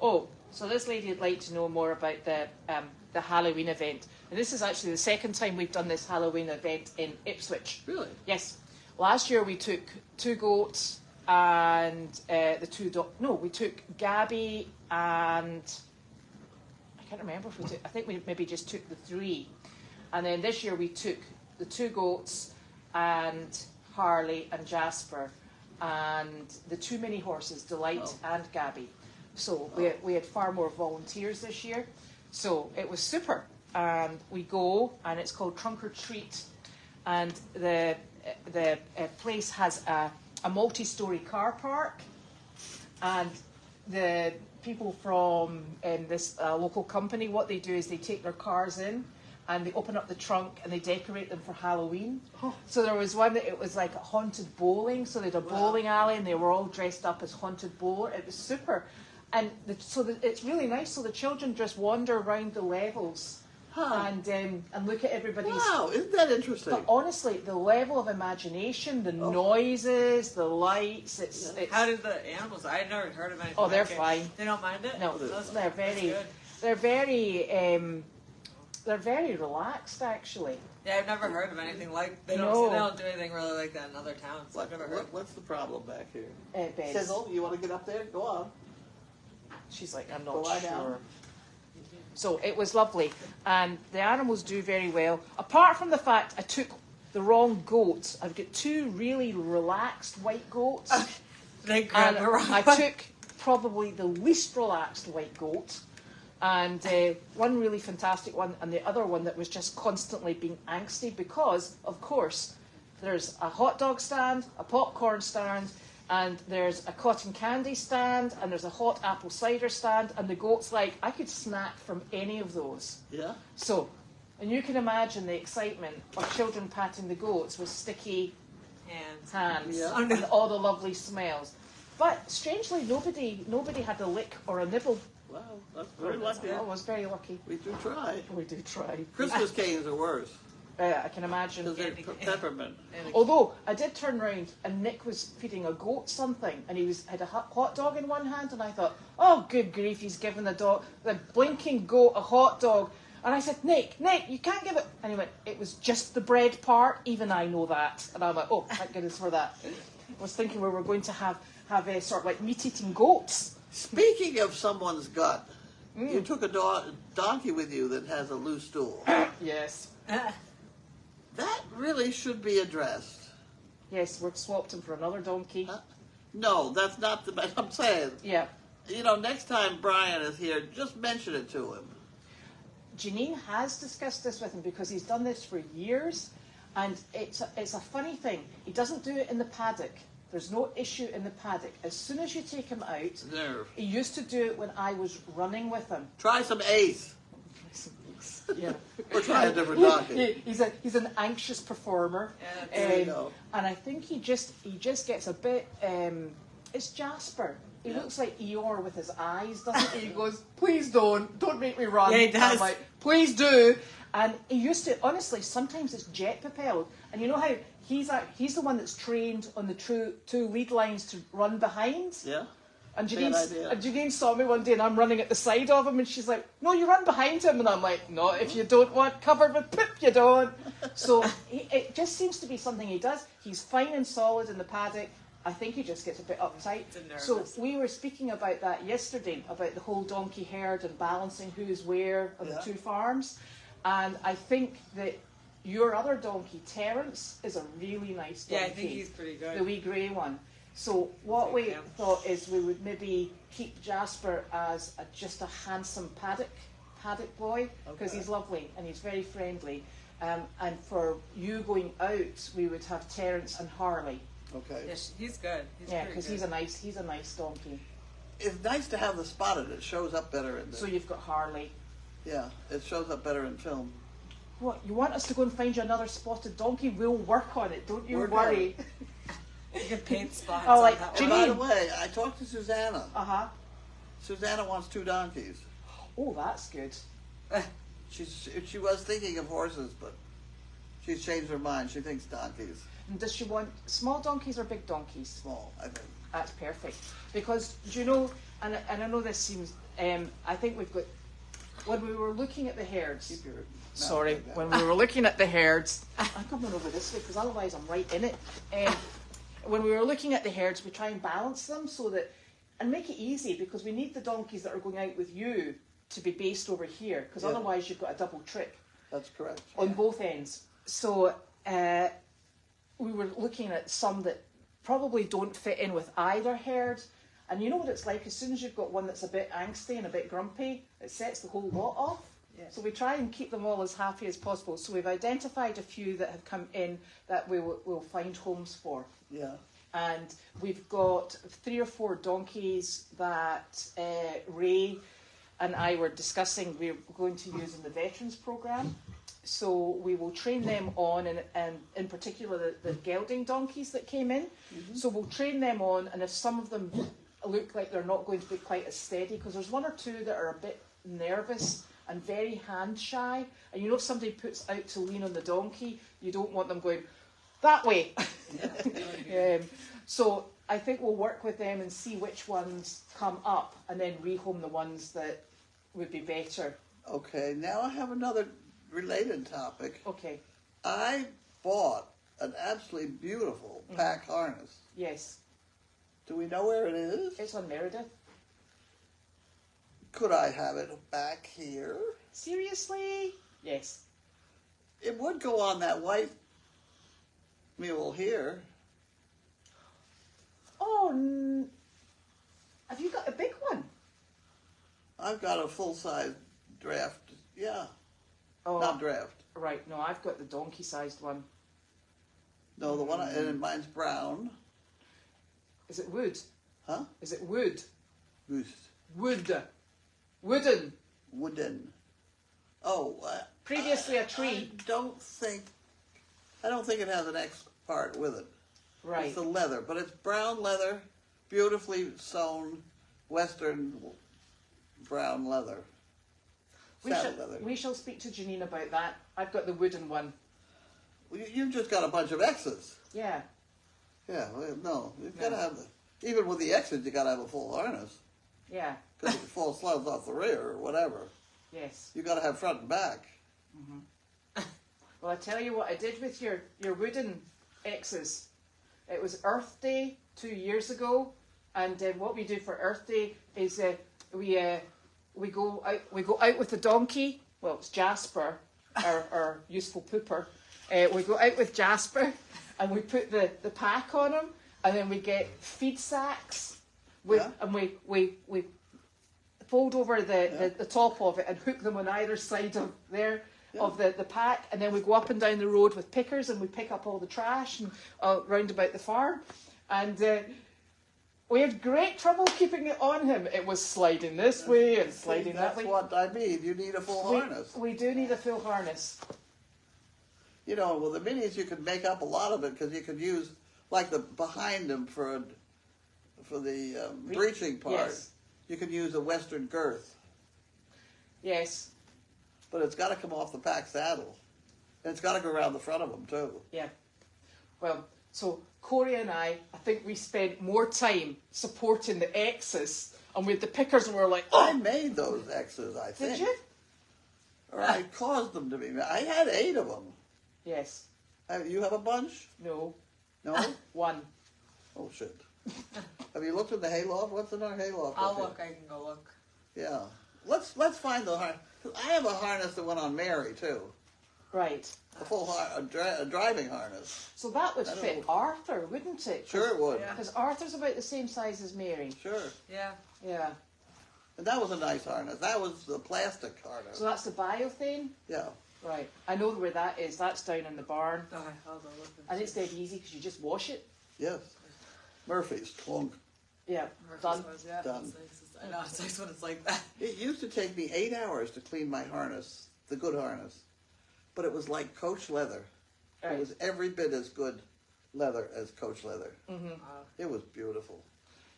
Oh, so this lady would like to know more about the Halloween event. And this is actually the second time we've done this Halloween event in Ipswich. Really? Yes. Last year we took 2 goats and the 2 we took Gabby and I can't remember if we took, I think we maybe just took the 3. And then this year we took the 2 goats and Harley and Jasper and the 2 mini horses, Delight and Gabby. So we had far more volunteers this year. So it was super. And we go, and it's called Trunk or Treat. And the place has a multi-story car park. And the people from this local company, what they do is they take their cars in and they open up the trunk and they decorate them for Halloween. So there was one that it was like haunted bowling. So they had a bowling alley and they were all dressed up as haunted bowler. It was super. And it's really nice. So the children just wander around the levels and look at everybody's. Wow, isn't that interesting? But honestly, the level of imagination, the noises, the lights, it's How did the animals? I had never heard of anything. Oh, they're like it. fine. They don't mind it. no, That's they're very, good. they're very relaxed actually. Yeah, I've never heard of anything like. They No. don't do anything really like that in other towns. I've never heard. What's the problem back here? Beds. Sizzle, you want to get up there? Go on. She's like, I'm Go not lie sure. down. So it was lovely, and the animals do very well. Apart from the fact I took the wrong goats. I've got 2 really relaxed white goats, They and grabbed the wrong I one. took probably the least relaxed white goat, and one really fantastic one, and the other one that was just constantly being angsty because, of course, there's a hot dog stand, a popcorn stand, and there's a cotton candy stand, and there's a hot apple cider stand, and the goat's like, I could snack from any of those. Yeah? So, and you can imagine the excitement of children patting the goats with sticky hands Yeah. and all the lovely smells. But strangely, nobody had a lick or a nibble. Wow, that's very lucky. I was very lucky. We do try. We do try. Christmas canes are worse I can imagine. because they're peppermint. Although I did turn round and Nick was feeding a goat something, and he had a hot dog in one hand, and I thought, oh, good grief, he's giving the blinking goat a hot dog. And I said, Nick, you can't give it. And he went, it was just the bread part. Even I know that. And I'm like, oh, thank goodness for that. I was thinking we were going to have a sort of like meat-eating goats. Speaking of someone's gut, you took a donkey with you that has a loose stool. Yes. That really should be addressed. Yes, we've swapped him for another donkey. No, that's not the best. I'm saying, Yeah. next time Brian is here, just mention it to him. Janine has discussed this with him because he's done this for years, and it's a funny thing. He doesn't do it in the paddock. There's no issue in the paddock. As soon as you take him out, Nerve. he used to do it when I was running with him. Try some Ace. Yeah. Or try a different donkey. He's an anxious performer, Yeah, there you go. and I think he just gets a bit. It's Jasper. He looks like Eeyore with his eyes, doesn't he? He goes, "Please don't make me run." Yeah, he does. I'm like, "Please do." And he used to, honestly, sometimes it's jet propelled, and you know how he's the one that's trained on the two lead lines to run behind. Yeah? And Bad idea. Janine saw me one day and I'm running at the side of him and she's like, no, you run behind him. And I'm like, no, if you don't want covered with poop, you don't. So it just seems to be something he does. He's fine and solid in the paddock. I think he just gets a bit uptight. So we were speaking about that yesterday, about the whole donkey herd and balancing who's where on the two farms. And I think that your other donkey, Terence, is a really nice donkey. Yeah, I think he's pretty good. The wee grey one. So what we thought is we would maybe keep Jasper as just a handsome paddock boy, because he's lovely and he's very friendly. And for you going out, we would have Terence and Harley. Okay. Yes, he's good. Yeah, because he's a nice donkey. It's nice to have the spotted. It shows up better in the... So you've got Harley. Yeah, it shows up better in film. What, you want us to go and find you another spotted donkey? We'll work on it, don't you Work worry. You can paint spots. Oh, like, on that And one. by the way, I talked to Susanna. Uh-huh. Susanna wants 2 donkeys. Oh, that's good. She was thinking of horses, but she's changed her mind. She thinks donkeys. And does she want small donkeys or big donkeys? Small, I think. That's perfect. Because, do you know, and I know this seems, I think we've got, when we were looking at the herds, Keep your mouth sorry, like that. when we were looking at the herds, I'm coming over this way because otherwise I'm right in it. When we were looking at the herds, we try and balance them so that, and make it easy, because we need the donkeys that are going out with you to be based over here, because Yeah. otherwise you've got a double trip That's correct. on both ends. So we were looking at some that probably don't fit in with either herd. And you know what it's like, as soon as you've got one that's a bit angsty and a bit grumpy, it sets the whole lot off. Yeah. So we try and keep them all as happy as possible. So we've identified a few that have come in that we'll find homes for. Yeah. And we've got 3 or 4 donkeys that Ray and I were discussing we're going to use in the Veterans Programme. So we will train them on, and in particular the gelding donkeys that came in. So we'll train them on, and if some of them look like they're not going to be quite as steady, because there's 1 or 2 that are a bit nervous and very hand shy, and you know if somebody puts out to lean on the donkey, you don't want them going that way. So I think we'll work with them and see which ones come up, and then rehome the ones that would be better. Okay, now I have another related topic. Okay. I bought an absolutely beautiful pack harness. Yes. Do we know where it is? It's on Meredith. Could I have it back here? Seriously? Yes. It would go on that white mule here. Oh, have you got a big one? I've got a full-size draft. Yeah, Oh, not draft. right. No, I've got the donkey-sized one. No, the one, and mine's brown. Is it wood? Huh? Is it wood? Goose. Wood. Wooden. Wooden. Oh. Previously a tree. I don't think it has an X part with it. Right. It's the leather, but it's brown leather, beautifully sewn, Western brown leather. Saddle leather. We shall speak to Janine about that. I've got the wooden one. Well, you've just got a bunch of X's. Yeah. Yeah, well, no, you've got to have even with the X's, you got to have a full harness Yeah. because if it falls slabs off the rear or whatever, Yes. you got to have front and back. Well, I tell you what I did with your wooden X's. It was Earth Day 2 years ago, and what we do for Earth Day is we go out with the donkey. Well, it's Jasper, our useful pooper. We go out with Jasper, and we put the pack on him, and then we get feed sacks, and we fold over the top of it and hook them on either side of there. Of the pack, and then we go up and down the road with pickers and we pick up all the trash and round about the farm, and we had great trouble keeping it on him. It was sliding this way and sliding that way. That's what I mean. You need a full harness. We do need a full harness. You know, well, the minis you could make up a lot of it because you could use like the behind them for the breeching part. Yes. You could use a Western girth. Yes. But it's got to come off the pack saddle. And it's got to go around the front of them, too. Yeah. Well, So Corey and I think we spent more time supporting the X's, and with the pickers, and we were like, I oh, made those X's, I think. did you? Or I caused them to be made. I had 8 of them. Yes. You have a bunch? No. No? One. Oh, shit. Have you looked in the hayloft? What's in our hayloft? I'll up here? look. I can go look. Yeah. Let's find the harness. I have a harness that went on Mary, too. Right. A full a driving harness. So that would I don't fit know. Arthur, wouldn't it? Sure it would. Yeah. Because Arthur's about the same size as Mary. Sure. Yeah. Yeah. And that was a nice harness. That was the plastic harness. So that's the biothane? Yeah. Right. I know where that is. That's down in the barn. Okay, I'll go look. And it's dead easy because you just wash it. Yes. Murphy's clunk. Yeah. Done. Yeah, Done. it's nice. I know, it's nice when it's like that. It used to take me 8 hours to clean my harness, the good harness. But it was like Coach leather. Right. It was every bit as good leather as Coach leather. Mm-hmm. It was beautiful.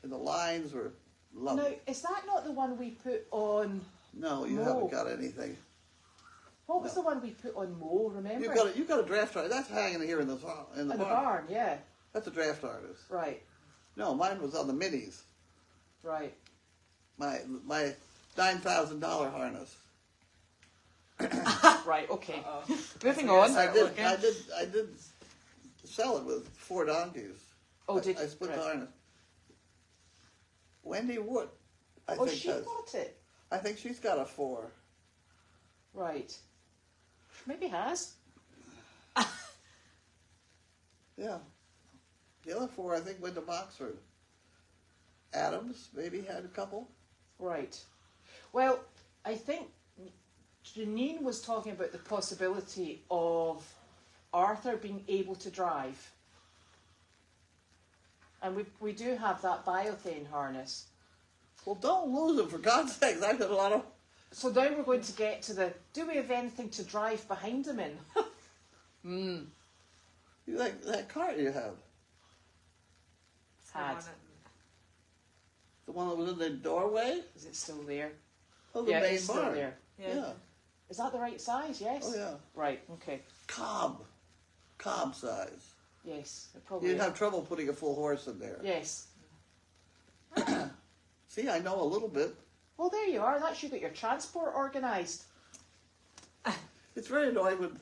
And the lines were Now, lovely. is that not the one we put on... No, you No. haven't got anything. What was the one we put on Mo, remember? You've got a draft harness. That's hanging here in the in the barn. barn, yeah. That's a draft harness. Right, No, mine was on the minis. right. My $9,000 harness. Right, okay. Uh-oh. Moving I on. Start looking. I did sell it with 4 donkeys. Oh, did I split the right. harness. Wendy Wood, I Oh, think she has. got it. I think she's got a 4. Right. Maybe has. Yeah. The other 4 I think went to Boxford. Adams maybe had a couple. Right. Well, I think Janine was talking about the possibility of Arthur being able to drive. And we do have that biothane harness. Well, don't lose him for God's sake. I've got a lot of. So now we're going to get to the, do we have anything to drive behind him in? You like that cart you have? Had. The one that was in the doorway? Is it still there? Oh, the Yeah, main it's still barn. there. Yeah. Is that the right size? Yes. Oh, yeah. Right, okay. Cob size. Yes, it probably You'd is. have trouble putting a full horse in there. Yes. See, I know a little bit. Well, there you are. That's you got your transport organised. It's very annoying when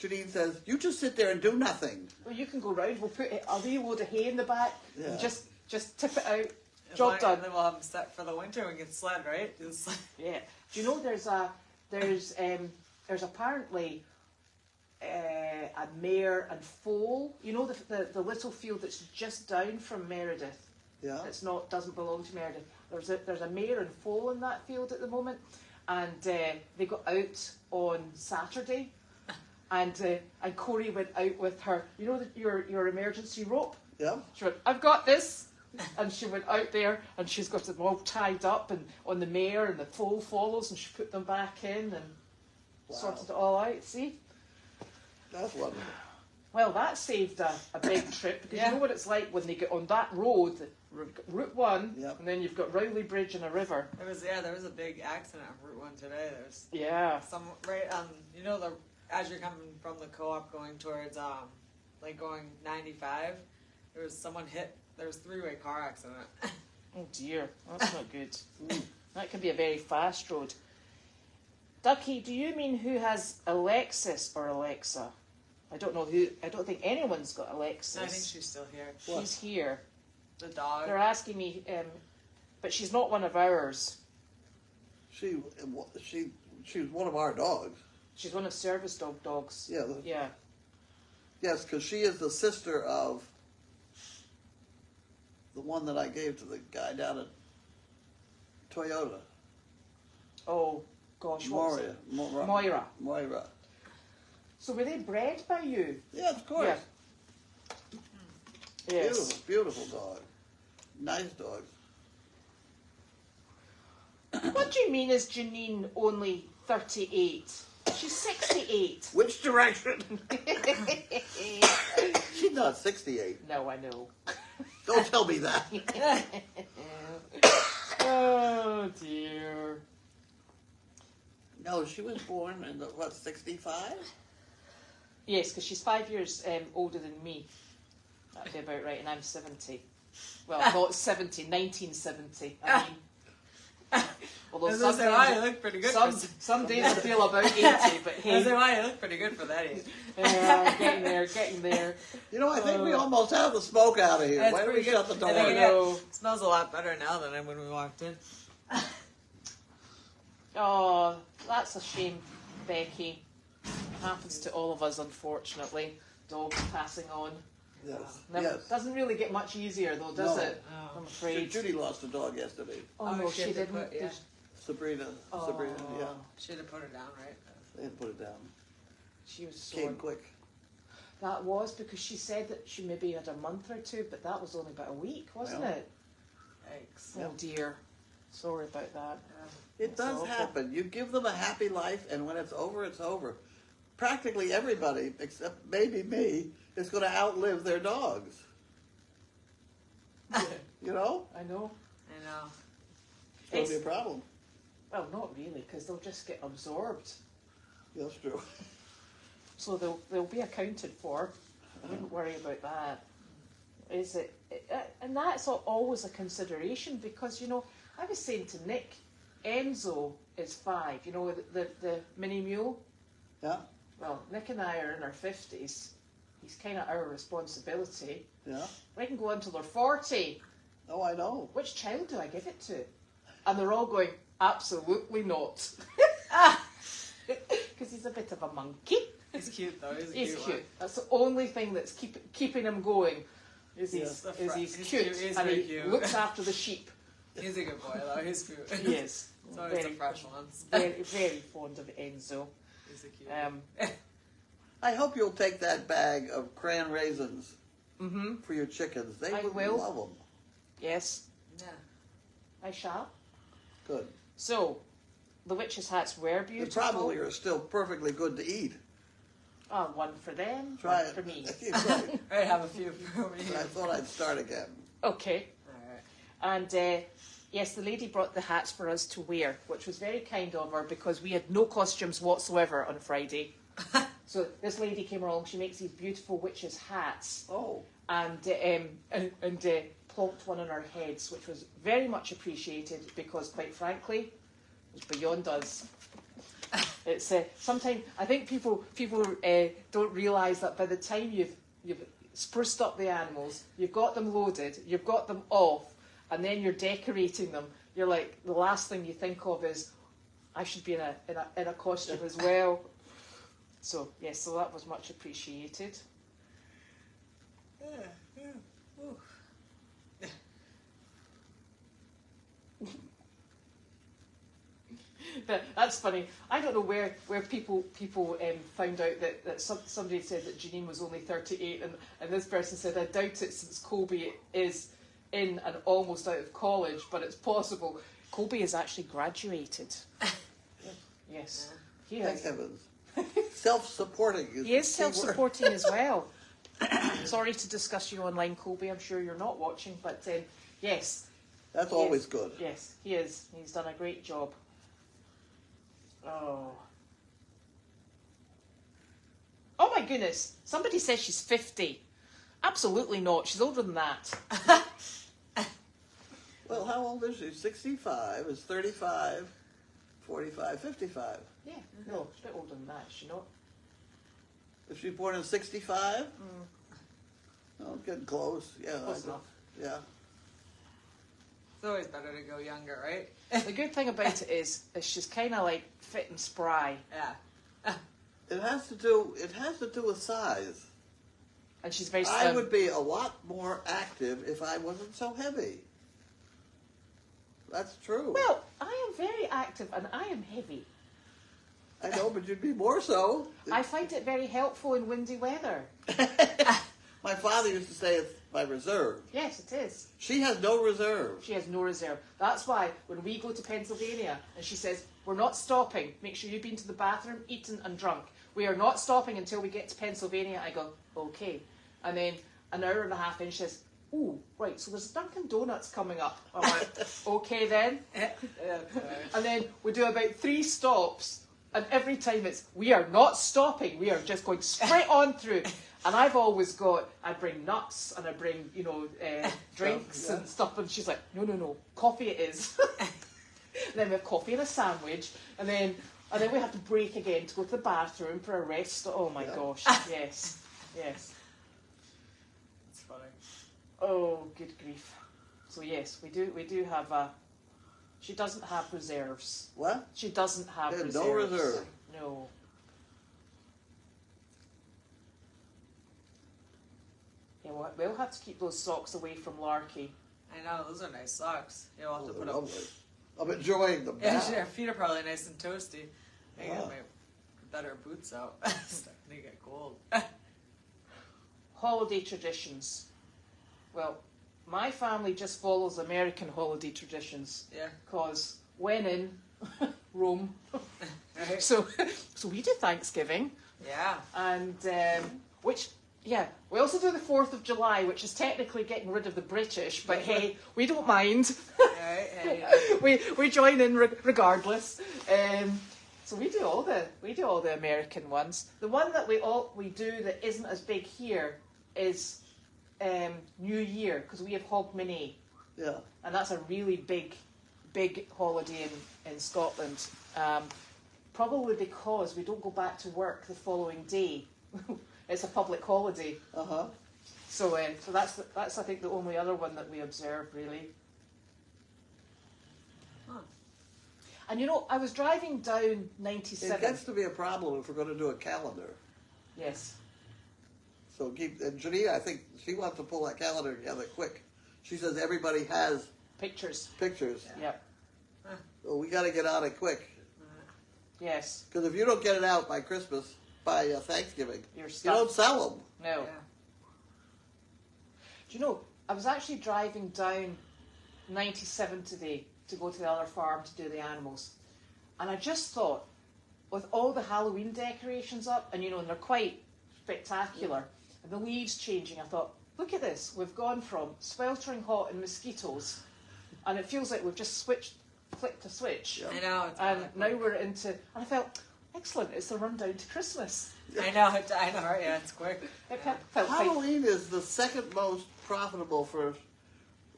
Janine says, "You just sit there and do nothing." Well, you can go round. We'll put a wee load of hay in the back Yeah. and just tip it out. Job done. And then we'll have them set for the winter and get sled, right? Do the sled. Yeah. Do you know there's apparently a mare and foal. You know the little field that's just down from Meredith. Yeah. It's not doesn't belong to Meredith. There's a mare and foal in that field at the moment, and they got out on Saturday, and Corey went out with her. You know your emergency rope. Yeah. She went, I've got this, and she went out there, and she's got them all tied up, and on the mare, and the foal follows, and she put them back in, and sorted it all out. See. That's wonderful. Well, that saved a big trip because Yeah. you know what it's like when they get on that road, Route 1, Yep. and then you've got Rowley Bridge and a river. There was a big accident on Route 1 today. There's Yeah. some right on as you're coming from the co-op going towards like going 95. There was someone hit. There was 3-way car accident. Oh dear, that's not good. That could be a very fast road. Ducky, do you mean who has Alexis or Alexa? I don't know who. I don't think anyone's got Alexis. I think she's still here. She's here. The dog. They're asking me, but she's not one of ours. She was one of our dogs. She's one of Service dogs. Yeah. Yeah. Yes, because she is the sister of the one that I gave to the guy down at Toyota. Oh gosh, what was it? Moira. Moira. So were they bred by you? Yeah, of course. Yeah. Yes. Beautiful, beautiful dog. Nice dog. What do you mean is Janine only 38? She's 68. Which direction? She's not 68. No, I know. Don't tell me that. Oh dear. No, she was born in the, 65? Yes, because she's 5 years older than me. That'd be about right, and I'm 70. Well, not 70, 1970. I mean, although As I some say, days, why you look pretty good. some days I feel about 80, but I hey, say, why you look pretty good for that age. getting there. You know, I think we almost have the smoke out of here. That's Why don't we pretty shut the good. door? I think No. it smells a lot better now than when we walked in. Oh, that's a shame, Becky. It happens to all of us, unfortunately. Dogs passing on. Yes. Never, Yes. Doesn't really get much easier, though, does No. it? No. I'm afraid. Judy lost a dog yesterday. Oh, no, she she had to didn't. put- yeah. Sabrina, yeah. Should have put her down, right? They had to put it down. She was so. Came quick. That was because she said that she maybe had a month or two, but that was only about a week, wasn't Well. it? Yikes. Oh dear. Sorry about that. It That's does awful. happen. You give them a happy life, and when it's over, it's over. Practically everybody, except maybe me, is going to outlive their dogs. You know? I know. I know. It's going to be a problem. Well, not really, because they'll just get absorbed. That's true. So they'll be accounted for. I wouldn't worry about that. Is it? And that's always a consideration because, you know, I was saying to Nick, Enzo is 5, you know, the mini mule. Yeah? Well, Nick and I are in our 50s. He's kind of our responsibility. Yeah? They can go until they're 40. Oh, I know. Which child do I give it to? And they're all going, absolutely not. Because he's a bit of a monkey. He's cute though. He's a He's cute. cute. One. That's the only thing that's keeping him going. Is Yes. he's He's cute, cute. He's and very he cute. looks after the sheep. He's a good boy though. He's cute. He is. It's always very, the fresh ones. very, very fond of Enzo. He's a cute. I hope you'll take that bag of cran raisins Mm-hmm. for your chickens. They I would will. love them. Yes, Yeah. I shall. Good. So, the witches' hats were They beautiful. probably are still perfectly good to eat. One for them, Try one it. for me. Right. All right, have a few for me. I thought I'd start again. Okay. All right. And yes, the lady brought the hats for us to wear, which was very kind of her because we had no costumes whatsoever on Friday. So this lady came along. She makes these beautiful witches' hats, Oh, and plonked one on our heads, which was very much appreciated because, quite frankly, it was beyond us. It's sometimes I think people don't realise that by the time you've spruced up the animals, you've got them loaded, you've got them off, and then you're decorating them. You're like the last thing you think of is I should be in a costume as well. So yes, so that was much appreciated. Yeah. Yeah. Ooh. But that's funny. I don't know where people found out that somebody said that Janine was only 38, and this person said, I doubt it since Colby is in and almost out of college, but it's possible. Colby has actually graduated. Yes, he thank has. heavens. Self-supporting. He is self-supporting as well. Sorry to discuss you online, Colby. I'm sure you're not watching, but yes. That's he always is. good. Yes, he is. He's done a great job. Oh my goodness. Somebody says she's 50. Absolutely not. She's older than that. Well, how old is she? 65, is 35, 45, 55. Yeah, no, she's a bit older than that, is she not? Is she born in 65? Oh, getting close. Yeah. Close enough. Yeah. It's always better to go younger, right? The good thing about it is she's kind of like fit and spry. Yeah. It has to do with size. And she's very I slim. would be a lot more active if I wasn't so heavy. That's true. Well, I am very active and I am heavy. I know, but you'd be more so. I find it very helpful in windy weather. My father used to say it's my reserve. Yes, it is. She has no reserve. She has no reserve. That's why when we go to Pennsylvania and she says, we're not stopping, make sure you've been to the bathroom, eaten and drunk. We are not stopping until we get to Pennsylvania. I go, okay. And then an hour and a half in, she says, oh, right, so there's Dunkin' Donuts coming up. I'm like, okay then. And then we do about 3 stops And every time we are not stopping, we are just going straight on through. And I've always I bring nuts and I bring, drinks and stuff. And she's like, no, coffee it is. And then we have coffee and a sandwich. And then we have to break again to go to the bathroom for a rest. Oh my gosh, yes. That's funny. Oh, good grief. So yes, we do have she doesn't have reserves. What? She doesn't have reserves. No reserve. No. Yeah, we'll have to keep those socks away from Larky. I know, those are nice socks. You'll have to put Lovely. up. I'm enjoying them Yeah, now. your feet are probably nice and toasty. I got Wow. my better boots out. Starting to get cold. Holiday traditions. Well, my family just follows American holiday traditions. Yeah. Because when in Rome, Right? so we do Thanksgiving, Yeah. and we also do the 4th of July, which is technically getting rid of the British, but hey, we don't mind. Right? Hey, we join in regardless. So we do all the American ones. The one that we do that isn't as big here is New Year, because we have Hogmanay, Yeah. and that's a really big holiday in Scotland. Probably because we don't go back to work the following day. It's a public holiday. Uh-huh. So that's I think the only other one that we observe really. Huh. And I was driving down It 97. gets to be a problem if we're going to do a calendar. Yes. So and Janine, I think she wants to pull that calendar together quick. She says everybody has Pictures. pictures. Yep. So we got to get on it quick. Yes. Because if you don't get it out by Christmas, by Thanksgiving, You're you stuck. don't sell them. No. Yeah. Do you know, I was actually driving down 97 today to go to the other farm to do the animals. And I just thought, with all the Halloween decorations up, and and they're quite spectacular, and the leaves changing, I thought, look at this. We've gone from sweltering hot and mosquitoes, and it feels like we've just flicked a switch. Yeah. I know. It's And kinda now we're into, and I felt, excellent, it's the rundown to Christmas. cool. I know, right? Yeah, it's quick. It Yeah. felt quite, Halloween is the second most profitable for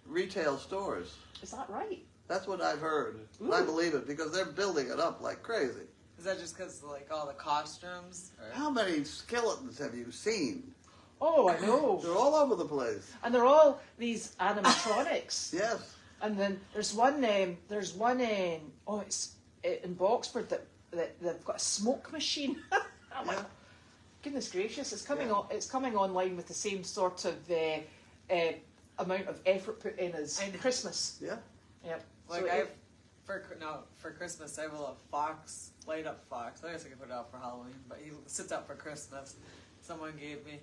retail stores. is that right? That's what I've heard. And Ooh. I believe it because they're building it up like crazy. Is that just because all the costumes? Or? How many skeletons have you seen? Oh, I know. They're all over the place. And they're all these animatronics. Yes. And then there's one in Boxford that they've got a smoke machine. I'm like, Yeah. goodness gracious, it's coming Yeah. on. It's coming online with the same sort of amount of effort put in as I know. Christmas. Yeah. Yep. Like So for Christmas, I have a little fox, light up fox. I guess I could put it out for Halloween, but he sits out for Christmas. Someone gave me.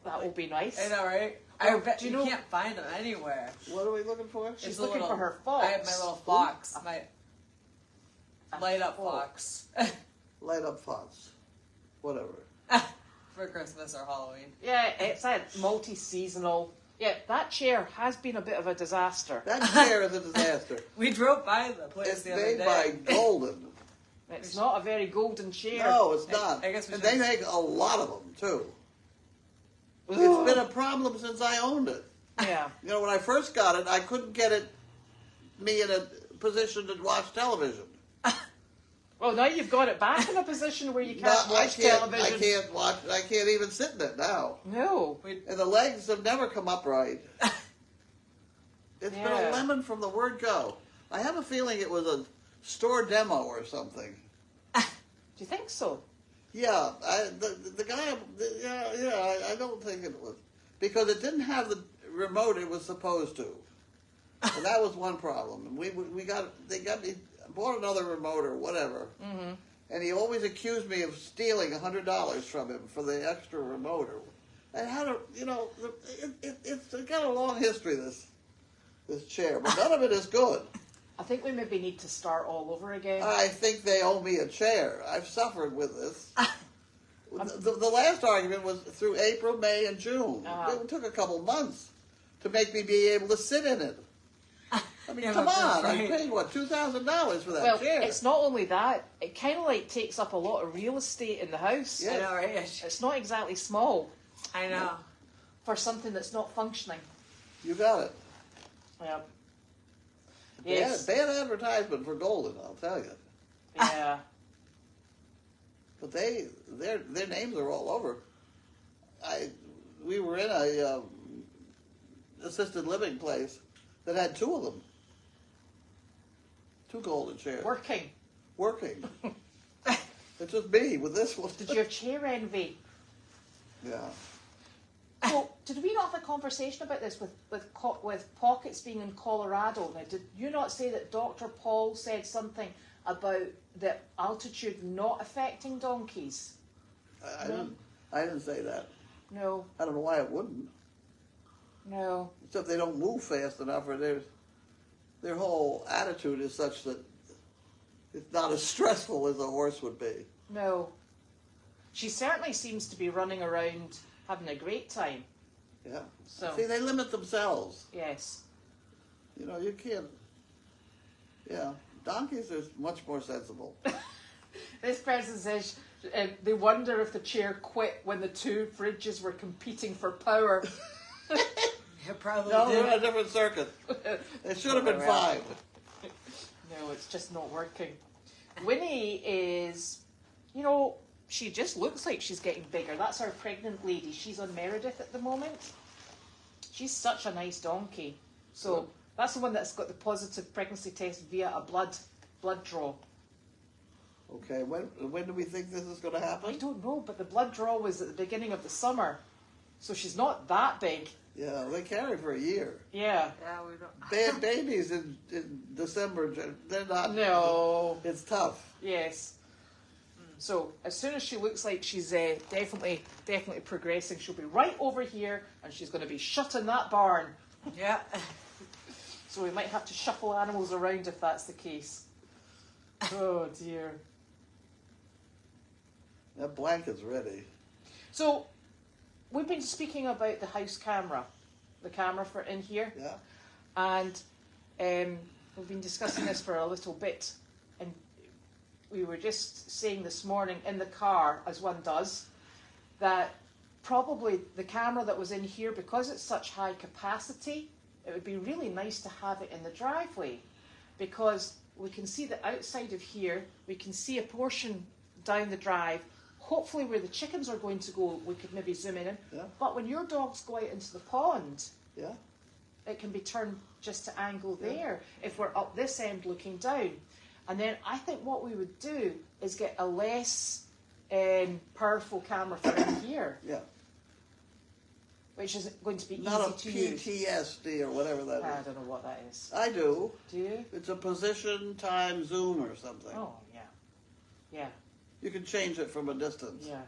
that will be nice. I know, right? Well, I bet do you you know- can't find them anywhere. What are we looking for? She's It's a looking little- for her fox. I have my little fox, my A light up fox, Light up fonts. Whatever. for Christmas or Halloween. Yeah, it's a multi-seasonal. Yeah, that chair has been a bit of a disaster. That chair is a disaster. We drove by the place It's the other made day. by Golden. It's not a very golden chair. No, it's not. I guess we and should- they make a lot of them too. Ugh. It's been a problem since I owned it. Yeah. When I first got it, I couldn't get me in a position to watch television. Well, now you've got it back in a position where you can't No, watch television. I can't even sit in it now. No. And the legs have never come upright. It's been Yeah. a lemon from the word go. I have a feeling it was a store demo or something. Do you think so? Yeah, the guy. I don't think it was because it didn't have the remote it was supposed to, and that was one problem. And they bought another remote or whatever, and he always accused me of stealing $100 from him for the extra remote. And how to, it's got a long history this chair, but none of it is good. I think we maybe need to start all over again. I think they owe me a chair. I've suffered with this. The last argument was through April, May, and June. Uh-huh. It took a couple months to make me be able to sit in it. I mean, Yeah, come but on! I right. paid what, $2,000 for that Well, chair. it's not only that; it kind of like takes up a lot of real estate in the house. Yeah. I know, right? It's not exactly small I know. for something that's not functioning. You got it. Yeah. Yes. Bad advertisement for Golden, I'll tell you. Yeah. But their names are all over. We were in a assisted living place that had two of them, two Golden chairs Working. working. It's just me with this one. Did you have chair envy? Yeah. So, did we not have a conversation about this with Pockets being in Colorado? Now, did you not say that Dr. Paul said something about the altitude not affecting donkeys? I didn't say that. No, I don't know why it wouldn't. no. Except they don't move fast enough, or their whole attitude is such that it's not as stressful as a horse would be. No. She certainly seems to be running around having a great time. Yeah. So, See, they limit themselves. yes. You know, you can't. Yeah. Donkeys are much more sensible. This person says they wonder if the chair quit when the two fridges were competing for power. It probably No, did. they're on a different circuit. It should have been five. No, it's just not working. Winnie is, you know, she just looks like she's getting bigger. That's our pregnant lady. She's on Meredith at the moment. She's such a nice donkey. So that's the one that's got the positive pregnancy test via a blood draw. Okay, when do we think this is going to I happen? don't know, but the blood draw was at the beginning of the summer. So she's not that big. Yeah, they carry for a year. Yeah. Yeah, we don't. Bad babies in December, they're not. No. It's tough. Yes. So as soon as she looks like she's definitely progressing, she'll be right over here, and she's going to be shut in that barn. Yeah. So we might have to shuffle animals around if that's the case. Oh dear. That blanket's ready. So we've been speaking about the house camera, the camera for in here, Yeah. and we've been discussing this for a little bit, and we were just saying this morning in the car, as one does, that probably the camera that was in here, because it's such high capacity, it would be really nice to have it in the driveway, because we can see the outside of here, we can see a portion down the drive, hopefully where the chickens are going to go, we could maybe zoom in. Yeah. But when your dogs go out into the pond, Yeah. it can be turned just to angle there if we're up this end looking down. And then I think what we would do is get a less powerful camera for in here, Yeah. which is going to be Not a easy to use. PTSD or whatever that I is. don't know what that is. I do. Do you? It's a position time zoom or something. Oh, yeah. Yeah, You can change it from a distance. yeah.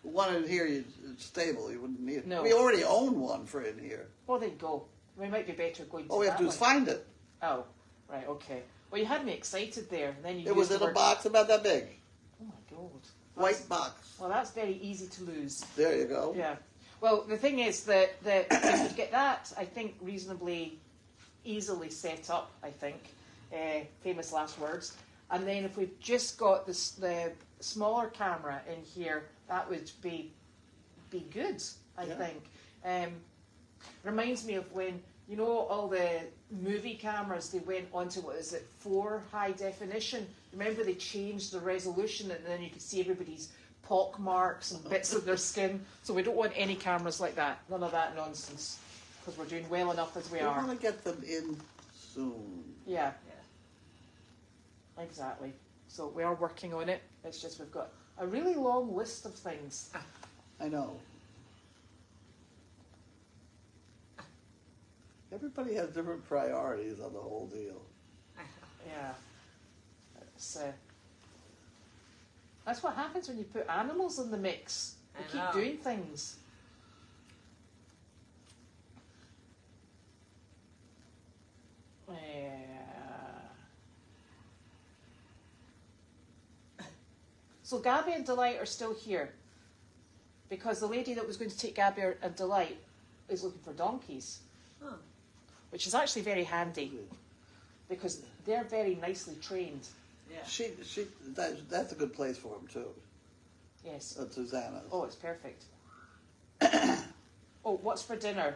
One in here, it's stable. You wouldn't need it. No. We already own one for in here. Well, then go. We might be better going to All we have that to do is one. find it. Oh, right, okay. Well, you had me excited there. And then you It was used in the a word- box about that big. Oh, my God. White box. Well, that's very easy to lose. There you go. Yeah. Well, the thing is that we could get that, I think, reasonably easily set up, I think. Famous last words. And then if we've just got the smaller camera in here, that would be good, I Yeah. think. Reminds me of when, you know, all the movie cameras, they went onto, 4 high definition. Remember they changed the resolution and then you could see everybody's pock marks and bits of their skin. So we don't want any cameras like that. None of that nonsense. Because we're doing well enough as we We are. want to get them in soon. Yeah. Exactly. So we are working on it. It's just we've got a really long list of things. I know. Everybody has different priorities on the whole deal. Yeah. That's what happens when you put animals in the mix. They I keep know. doing things. Yeah. So Gabby and Delight are still here because the lady that was going to take Gabby and Delight is looking for donkeys, Huh. which is actually very handy. because they're very nicely trained. Yeah. That's a good place for them too. Yes. At Susanna's. Oh, it's perfect. Oh, what's for dinner?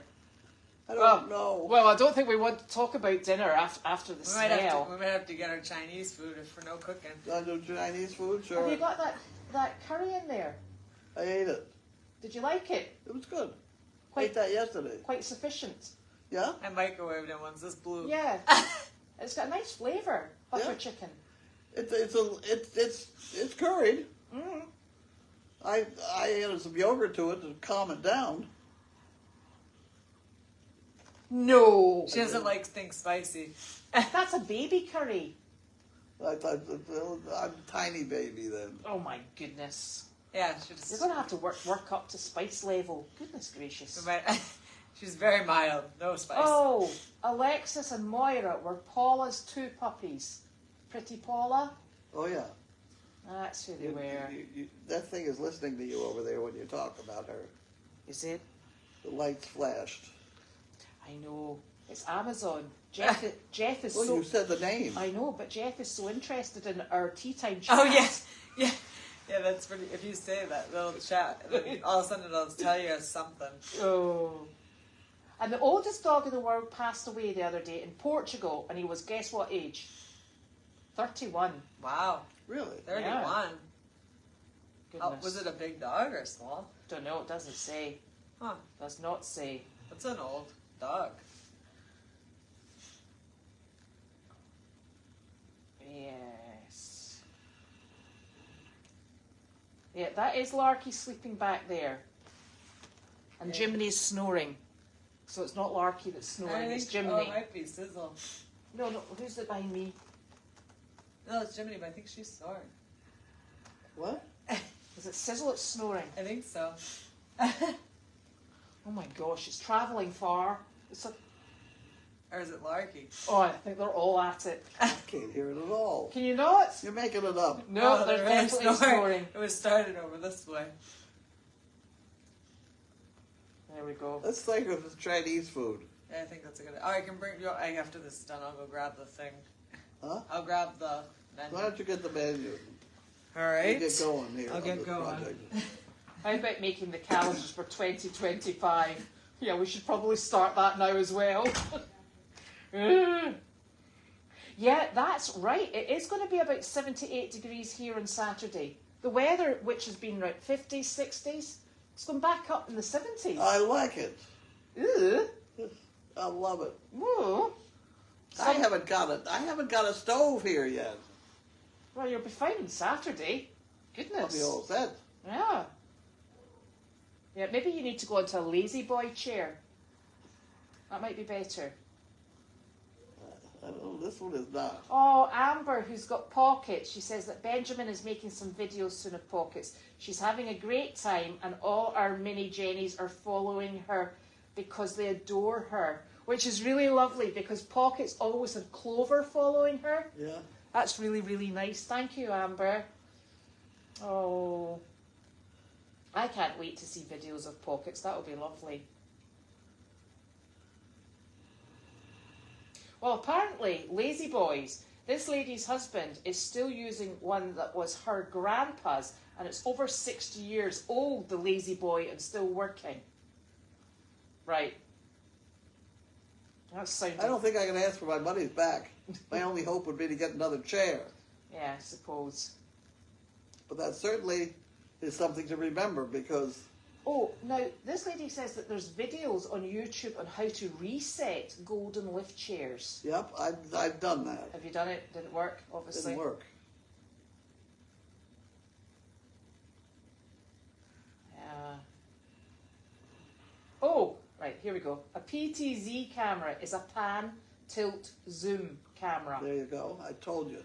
I don't know. Well, I don't think we want to talk about dinner after the We smell. might have to get our Chinese food if we're no cooking. I do Chinese food, sure. Have you got that curry in there? I ate it. Did you like it? It was good. I Quite ate that yesterday. quite sufficient. Yeah? I microwaved it once. This blue. Yeah. It's got a nice flavour. Butter Yeah. chicken. It's curried. Mm. I added some yogurt to it to calm it down. No. She doesn't like things spicy. That's a baby curry. I thought I'm a tiny baby then. Oh my goodness. Yeah, she just. You're going to have to work up to spice level. Goodness gracious. She's very mild. No spice. Oh, Alexis and Moira were Paula's two puppies. Pretty Paula. Oh yeah. That's who they were. That thing is listening to you over there when you talk about her. Is it? The lights flashed. I know. It's Amazon. Jeff is Well, so... you said the name. I know, but Jeff is so interested in our tea time chat. Oh yes, yeah, yeah. That's pretty. If you say that little chat, then all of a sudden it'll tell you something. Oh. And the oldest dog in the world passed away the other day in Portugal, and he was, guess what age? 31. Wow, Really? 31. Goodness. Was it a big dog or small? Don't know, it doesn't say. Huh? Does not say. That's an old dog. Yes. Yeah, that is Larky sleeping back there. And Yeah. Jiminy's snoring. So it's not Larky that's snoring, it's Jiminy. Oh, it might be Sizzle. No, who's it behind me? No, it's Jiminy, but I think she's snoring. What? Is it Sizzle that's snoring? I think so. Oh my gosh, it's travelling far. Or is it Larky? Oh, I think they're all at it. I can't hear it at all. Can you not? You're making it up. No, Oh, they're really definitely snoring. It was started over this way. There we go. Let's think of the Chinese food. Yeah, I think that's a good. Oh, I can bring you. After this is done, I'll go grab the thing. Huh? I'll grab the menu. Why don't you get the menu? All right. You get going here. I'll on get this going. project. How about making the calendars for 2025? Yeah, we should probably start that now as well. Yeah, that's right. It is going to be about 78 degrees here on Saturday. The weather, which has been right 50s, 60s, it's gone back up in the 70s. I like it. Ooh. I love it. Ooh. I haven't got a stove here yet. Well, you'll be fine on Saturday. I'll Goodness. be all set. Yeah. Yeah, maybe you need to go into a lazy boy chair. That might be better. I don't know, this one is not. Oh, Amber, who's got pockets, she says that Benjamin is making some videos soon of pockets. She's having a great time and all our mini Jennies are following her because they adore her, which is really lovely because Pockets always had Clover following her. Yeah. That's really, really nice. Thank you, Amber. Oh, I can't wait to see videos of Pockets. That will be lovely. Well, apparently, Lazy Boys, this lady's husband is still using one that was her grandpa's, and it's over 60 years old, the Lazy Boy, and still working. Right. That's sounding... I don't think I can ask for my money back. My only hope would be to get another chair. Yeah, I suppose. But that certainly is something to remember because... Oh, now, this lady says that there's videos on YouTube on how to reset golden lift chairs. Yep, I've done that. Have you done it? Didn't work, obviously. Didn't work. Yeah. Oh, right, here we go. A PTZ camera is a pan, tilt, zoom camera. There you go. I told you.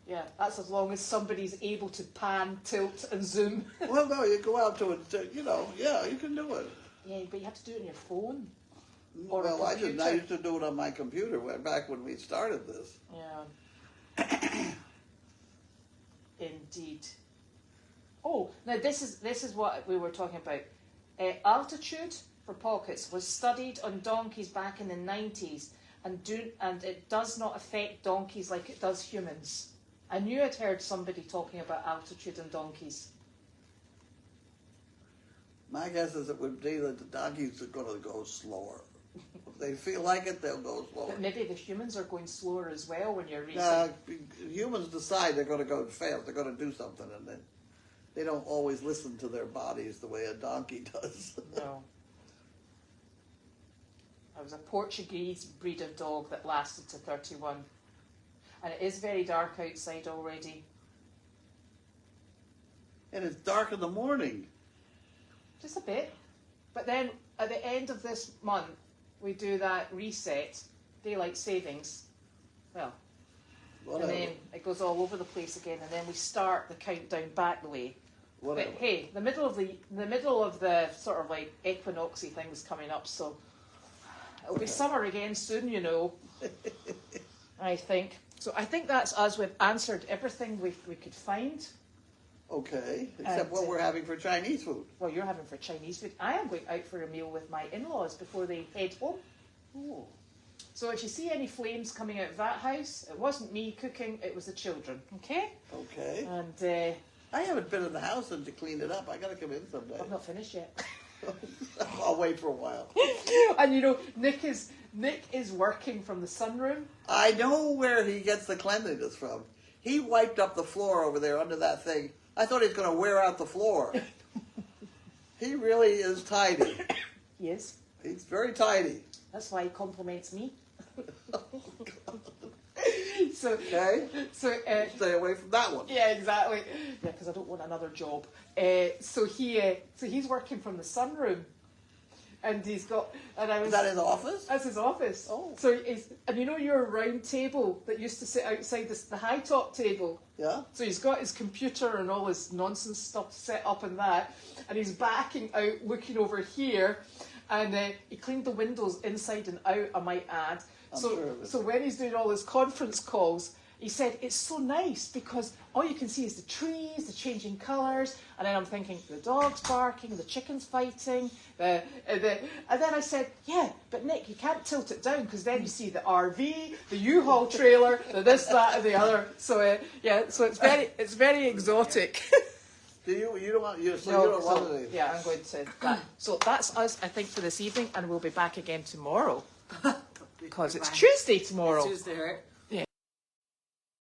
Yeah, that's as long as somebody's able to pan, tilt, and zoom. Well, no, you go out to it, yeah, you can do it. Yeah, but you have to do it on your phone. Or Well, a I computer. used to do it on my computer back when we started this. Yeah. Indeed. Oh, now this is what we were talking about. Altitude for Pockets was studied on donkeys back in the 90s, and it does not affect donkeys like it does humans. I knew I'd heard somebody talking about altitude and donkeys. My guess is it would be that the donkeys are going to go slower. If they feel like it, they'll go slower. But maybe the humans are going slower as well when you're racing. Humans decide they're going to go fast. They're going to do something, and then they don't always listen to their bodies the way a donkey does. No. I was a Portuguese breed of dog that lasted to 31. And it is very dark outside already. And it's dark in the morning. Just a bit. But then at the end of this month, we do that reset, daylight savings. Well, Whatever. and then it goes all over the place again, and then we start the countdown back the way. Whatever. But hey, the middle of the sort of like equinoxy thing is coming up, so it'll be summer again soon, you know. I think. So I think that's us. We've answered everything we could find. Okay, except And, what we're having for Chinese food. Well, you're having for Chinese food. I am going out for a meal with my in-laws before they head home. Oh. So if you see any flames coming out of that house, it wasn't me cooking, it was the children, okay? Okay. And I haven't been in the house since you cleaned it up. I got to come in someday. I've not finished yet. I'll wait for a while. And you know, Nick is working from the sunroom. I know where he gets the cleanliness from. He wiped up the floor over there under that thing. I thought he was going to wear out the floor. He really is tidy. Yes. He's very tidy. That's why he compliments me. So, Okay? so Stay away from that one. yeah, exactly. Yeah, because I don't want another job. So he's working from the sunroom, and he's got. And I was. Is that his office? That's his office. Oh. So and you know your round table that used to sit outside the high top table. Yeah? So he's got his computer and all his nonsense stuff set up in that, and he's backing out, looking over here, and he cleaned the windows inside and out, I might add. I'm sure of it. So when he's doing all his conference calls, he said it's so nice because all you can see is the trees, the changing colours, and then I'm thinking the dog's barking, the chicken's fighting, and then I said, yeah, but Nick, you can't tilt it down because then you see the RV, the U-Haul trailer, the this, that, and the other. So so it's very exotic. Do you don't want you don't want anything? Yeah, I'm going to that. So that's us, I think, for this evening, and we'll be back again tomorrow because it's Tuesday tomorrow. Tuesday, right?